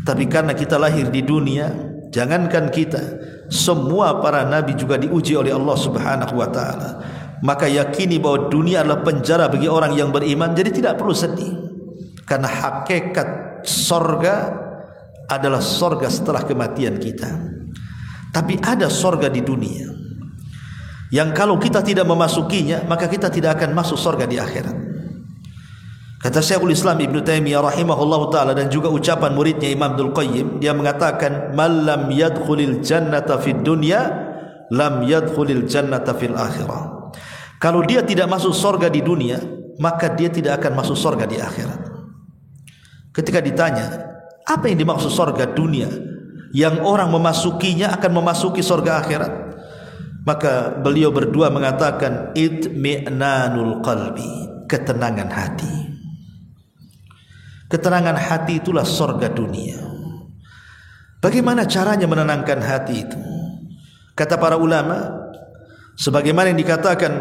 Tapi karena kita lahir di dunia, jangankan kita, semua para nabi juga diuji oleh Allah Subhanahu wa taala. Maka yakini bahwa dunia adalah penjara bagi orang yang beriman. Jadi tidak perlu sedih, karena hakikat sorga adalah sorga setelah kematian kita. Tapi ada sorga di dunia yang kalau kita tidak memasukinya, maka kita tidak akan masuk sorga di akhirat. Kata Syekhul Islam Ibn Taimiyah rahimahullah ta'ala, dan juga ucapan muridnya Imam Abdul Qayyim, dia mengatakan, man lam yadkhulil jannata fid dunya lam yadkhulil jannata fil akhirah. Kalau dia tidak masuk sorga di dunia, maka dia tidak akan masuk sorga di akhirat. Ketika ditanya, apa yang dimaksud sorga dunia yang orang memasukinya akan memasuki sorga akhirat, maka beliau berdua mengatakan, itmi'nanul qalbi, ketenangan hati. Ketenangan hati itulah sorga dunia. Bagaimana caranya menenangkan hati itu? Kata para ulama, sebagaimana yang dikatakan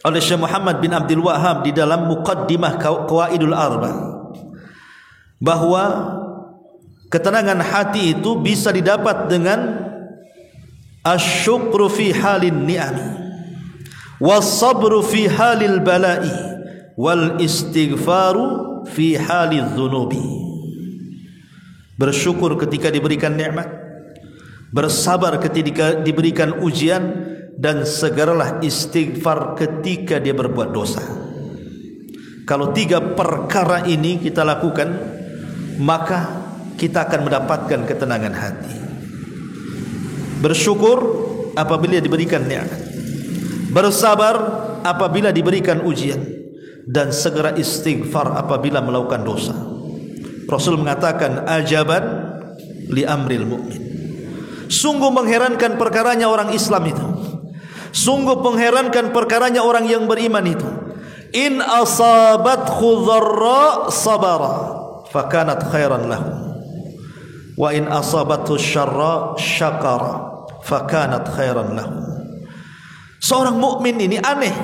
oleh Syekh Muhammad bin Abdul Wahhab di dalam Muqaddimah Qawaidul Arba, bahwa ketenangan hati itu bisa didapat dengan asyukru fi halin ni'ami, was-sabru fi halil bala'i, wal istighfaru fi halil dhunubi. Bersyukur ketika diberikan nikmat, bersabar ketika diberikan ujian, dan segeralah istighfar ketika dia berbuat dosa. Kalau tiga perkara ini kita lakukan, maka kita akan mendapatkan ketenangan hati. Bersyukur apabila diberikan nikmat, bersabar apabila diberikan ujian, dan segera istighfar apabila melakukan dosa. Rasul mengatakan, ajaban li amril mu'min. Sungguh mengherankan perkaranya orang Islam itu. Sungguh mengherankan perkaranya orang yang beriman itu. In asabathu dharra sabara fakanat khairan lahu, wa in asabathu syarra syakara fakanat khairan lahu. Seorang mukmin ini aneh,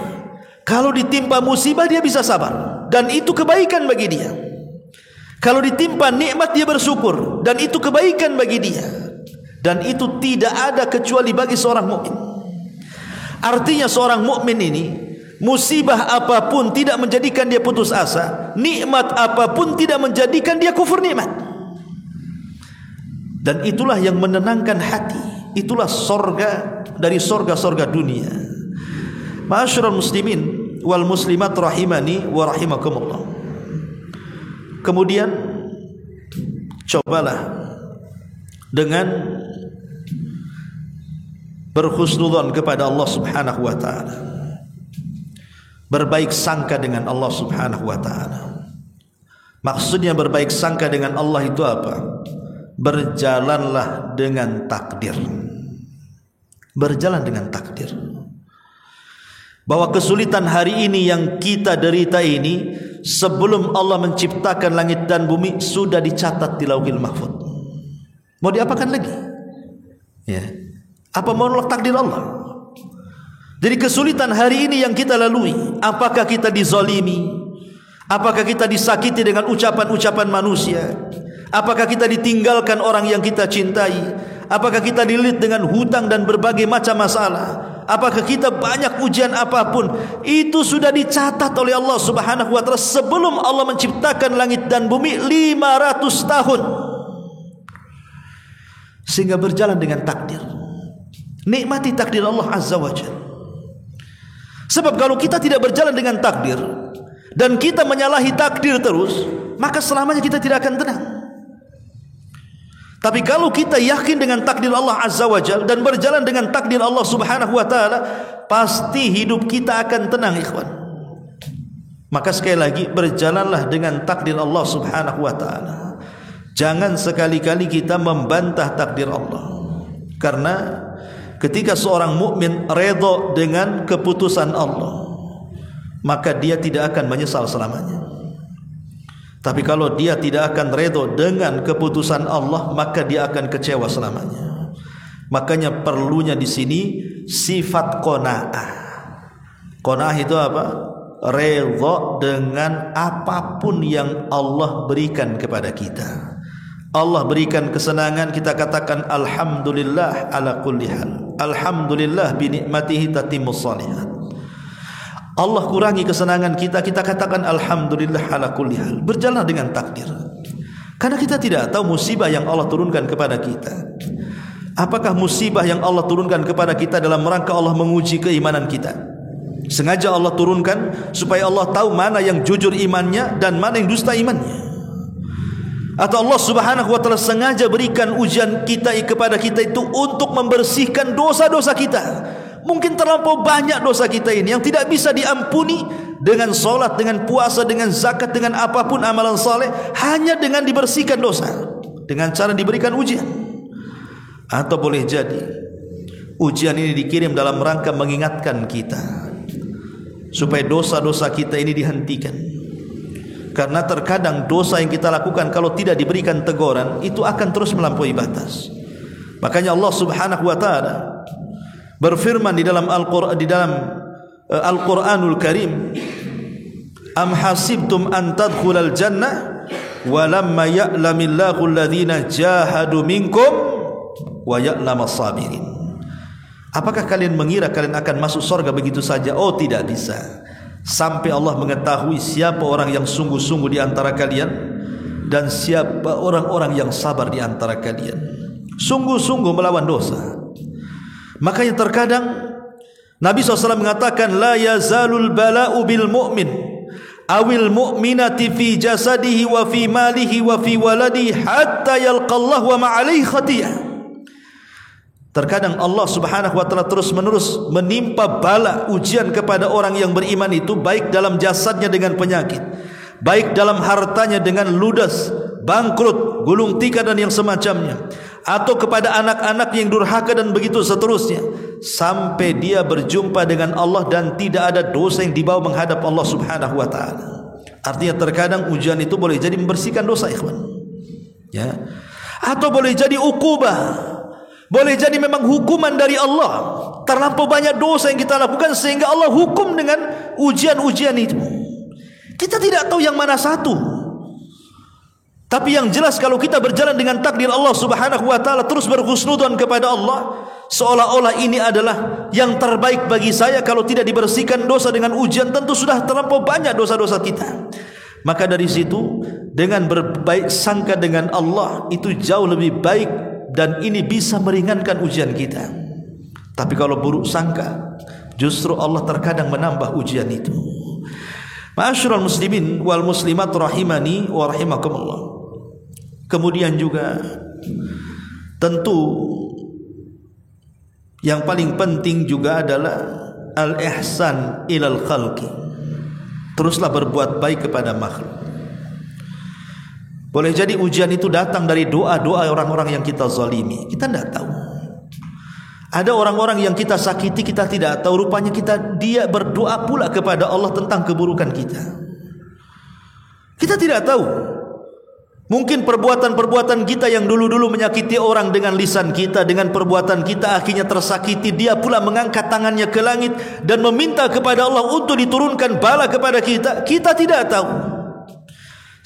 kalau ditimpa musibah dia bisa sabar, dan itu kebaikan bagi dia. Kalau ditimpa nikmat dia bersyukur, dan itu kebaikan bagi dia. Dan itu tidak ada kecuali bagi seorang mukmin. Artinya seorang mukmin ini, musibah apapun tidak menjadikan dia putus asa, nikmat apapun tidak menjadikan dia kufur nikmat. Dan itulah yang menenangkan hati. Itulah sorga dari sorga-sorga dunia. Ma'asyiral muslimin wal muslimat rahimani wa rahimakumullah. Kemudian cobalah dengan berhusnudzon kepada Allah Subhanahu wa taala, berbaik sangka dengan Allah Subhanahu wa taala. Maksudnya berbaik sangka dengan Allah itu apa? Berjalanlah dengan takdir. Berjalan dengan takdir. Bahwa kesulitan hari ini yang kita derita ini, sebelum Allah menciptakan langit dan bumi sudah dicatat di Lauhil Mahfuz. Mau diapakan lagi? Ya. Apa menolak takdir Allah? Jadi kesulitan hari ini yang kita lalui, apakah kita dizalimi? Apakah kita disakiti dengan ucapan-ucapan manusia? Apakah kita ditinggalkan orang yang kita cintai? Apakah kita dililit dengan hutang dan berbagai macam masalah? Apakah kita banyak ujian apapun? Itu sudah dicatat oleh Allah Subhanahu wa taala sebelum Allah menciptakan langit dan bumi 500 tahun. Sehingga berjalan dengan takdir. Nikmati takdir Allah Azza wa Jalla. Sebab kalau kita tidak berjalan dengan takdir dan kita menyalahi takdir terus, maka selamanya kita tidak akan tenang. Tapi kalau kita yakin dengan takdir Allah Azza wa Jalla dan berjalan dengan takdir Allah Subhanahu wa taala, pasti hidup kita akan tenang, ikhwan. Maka sekali lagi, berjalanlah dengan takdir Allah Subhanahu wa taala. Jangan sekali-kali kita membantah takdir Allah. Karena ketika seorang mukmin redha dengan keputusan Allah, maka dia tidak akan menyesal selamanya. Tapi kalau dia tidak akan redha dengan keputusan Allah, maka dia akan kecewa selamanya. Makanya perlunya di sini sifat qanaah. Qanaah itu apa? Redha dengan apapun yang Allah berikan kepada kita. Allah berikan kesenangan, kita katakan alhamdulillah ala kulli hal. Alhamdulillah bi nikmatihi tatimmus shalihat. Allah kurangi kesenangan kita, kita katakan alhamdulillah ala kulli hal. Berjalan dengan takdir. Karena kita tidak tahu musibah yang Allah turunkan kepada kita. Apakah musibah yang Allah turunkan kepada kita dalam rangka Allah menguji keimanan kita? Sengaja Allah turunkan supaya Allah tahu mana yang jujur imannya dan mana yang dusta imannya. Atau Allah Subhanahu wa taala sengaja berikan ujian kita kepada kita itu untuk membersihkan dosa-dosa kita. Mungkin terlampau banyak dosa kita ini yang tidak bisa diampuni dengan solat, dengan puasa, dengan zakat, dengan apapun amalan saleh, hanya dengan dibersihkan dosa, dengan cara diberikan ujian. Atau boleh jadi ujian ini dikirim dalam rangka mengingatkan kita supaya dosa-dosa kita ini dihentikan. Karena terkadang dosa yang kita lakukan kalau tidak diberikan teguran, itu akan terus melampaui batas. Makanya Allah Subhanahu wa taala berfirman di dalam Al-Qur'anul Karim, am hasibtum an tadkhulal jannah wa lamma ya'lamillahu alladhina jahadu minkum wa ya'lamas sabirin. Apakah kalian mengira kalian akan masuk surga begitu saja? Oh, tidak bisa. Sampai Allah mengetahui siapa orang yang sungguh-sungguh di antara kalian dan siapa orang-orang yang sabar di antara kalian. Sungguh-sungguh melawan dosa. Makanya terkadang Nabi SAW mengatakan la yazalul bala'u bil mu'min awil mu'minati fi jasadihi wa fi malihi wa fi waladihi hatta yalqallah wa ma'alaihi khatiyah. Terkadang Allah Subhanahu wa taala terus-menerus menimpa bala ujian kepada orang yang beriman itu, baik dalam jasadnya dengan penyakit, baik dalam hartanya dengan ludas, bangkrut, gulung tikar dan yang semacamnya, atau kepada anak-anak yang durhaka dan begitu seterusnya, sampai dia berjumpa dengan Allah dan tidak ada dosa yang dibawa menghadap Allah Subhanahu wa taala. Artinya terkadang ujian itu boleh jadi membersihkan dosa, ikhwan. Ya. Atau boleh jadi ukubah. Boleh jadi memang hukuman dari Allah. Terlampau banyak dosa yang kita lakukan sehingga Allah hukum dengan ujian-ujian itu. Kita tidak tahu yang mana satu. Tapi yang jelas kalau kita berjalan dengan takdir Allah Subhanahu wa taala, terus berhusnudzon kepada Allah, seolah-olah ini adalah yang terbaik bagi saya. Kalau tidak dibersihkan dosa dengan ujian, tentu sudah terlampau banyak dosa-dosa kita. Maka dari situ, dengan berbaik sangka dengan Allah itu jauh lebih baik, dan ini bisa meringankan ujian kita. Tapi kalau buruk sangka, justru Allah terkadang menambah ujian itu. Ma'asyiral muslimin wal muslimat rahimani wa rahimakumullah. Kemudian juga tentu yang paling penting juga adalah al-ihsan ilal khalqi. Teruslah berbuat baik kepada makhluk. Boleh jadi ujian itu datang dari doa-doa orang-orang yang kita zalimi. Kita tidak tahu. Ada orang-orang yang kita sakiti, kita tidak tahu. Rupanya dia berdoa pula kepada Allah tentang keburukan kita. Kita tidak tahu. Mungkin perbuatan-perbuatan kita yang dulu-dulu menyakiti orang dengan lisan kita, dengan perbuatan kita akhirnya tersakiti, dia pula mengangkat tangannya ke langit dan meminta kepada Allah untuk diturunkan bala kepada kita. Kita tidak tahu.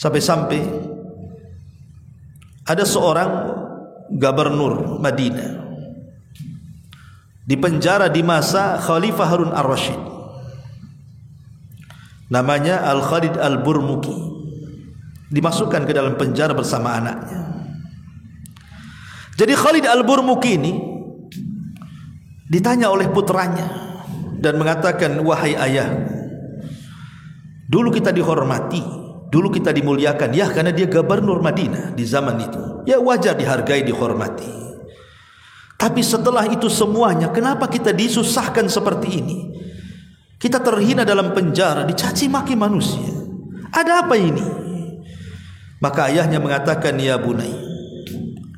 Sampai-sampai ada seorang gubernur Madinah dipenjara di masa Khalifah Harun ar-Rasyid. Namanya Al-Khalid Al-Burmuki. Dimasukkan ke dalam penjara bersama anaknya. Jadi Khalid Al-Burmuki ini ditanya oleh putranya dan mengatakan, wahai ayah, dulu kita dihormati, dulu kita dimuliakan, ya karena dia gubernur Madinah di zaman itu, ya wajar dihargai, dihormati. Tapi setelah itu semuanya, kenapa kita disusahkan seperti ini? Kita terhina dalam penjara, dicaci maki manusia. Ada apa ini? Maka ayahnya mengatakan, ya bunai,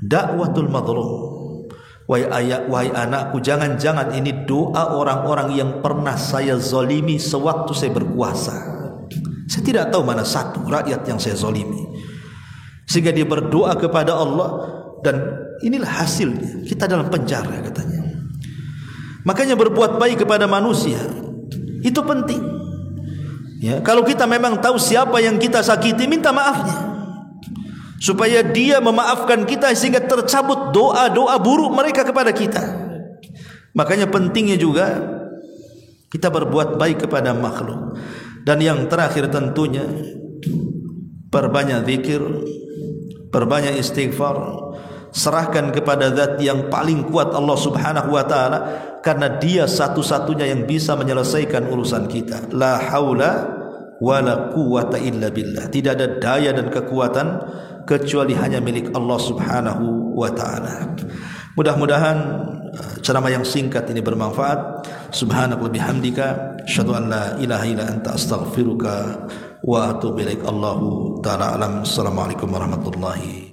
dakwatul madlum. Wahai anakku, jangan-jangan ini doa orang-orang yang pernah saya zalimi sewaktu saya berkuasa. Saya tidak tahu mana satu rakyat yang saya zalimi, sehingga dia berdoa kepada Allah, dan inilah hasilnya kita dalam penjara, katanya. Makanya berbuat baik kepada manusia itu penting. Ya, kalau kita memang tahu siapa yang kita sakiti, minta maafnya, supaya dia memaafkan kita sehingga tercabut doa-doa buruk mereka kepada kita. Makanya pentingnya juga kita berbuat baik kepada makhluk. Dan yang terakhir tentunya perbanyak zikir, perbanyak istighfar, serahkan kepada zat yang paling kuat, Allah Subhanahu wa taala, karena dia satu-satunya yang bisa menyelesaikan urusan kita. La haula wala quwata illa billah. Tidak ada daya dan kekuatan kecuali hanya milik Allah Subhanahu wa taala. Mudah-mudahan ceramah yang singkat ini bermanfaat. Subhanaka bihamdika asyhadu an la ilaha illa anta astaghfiruka wa atubu ilaik. Allahu taala alam. Assalamualaikum warahmatullahi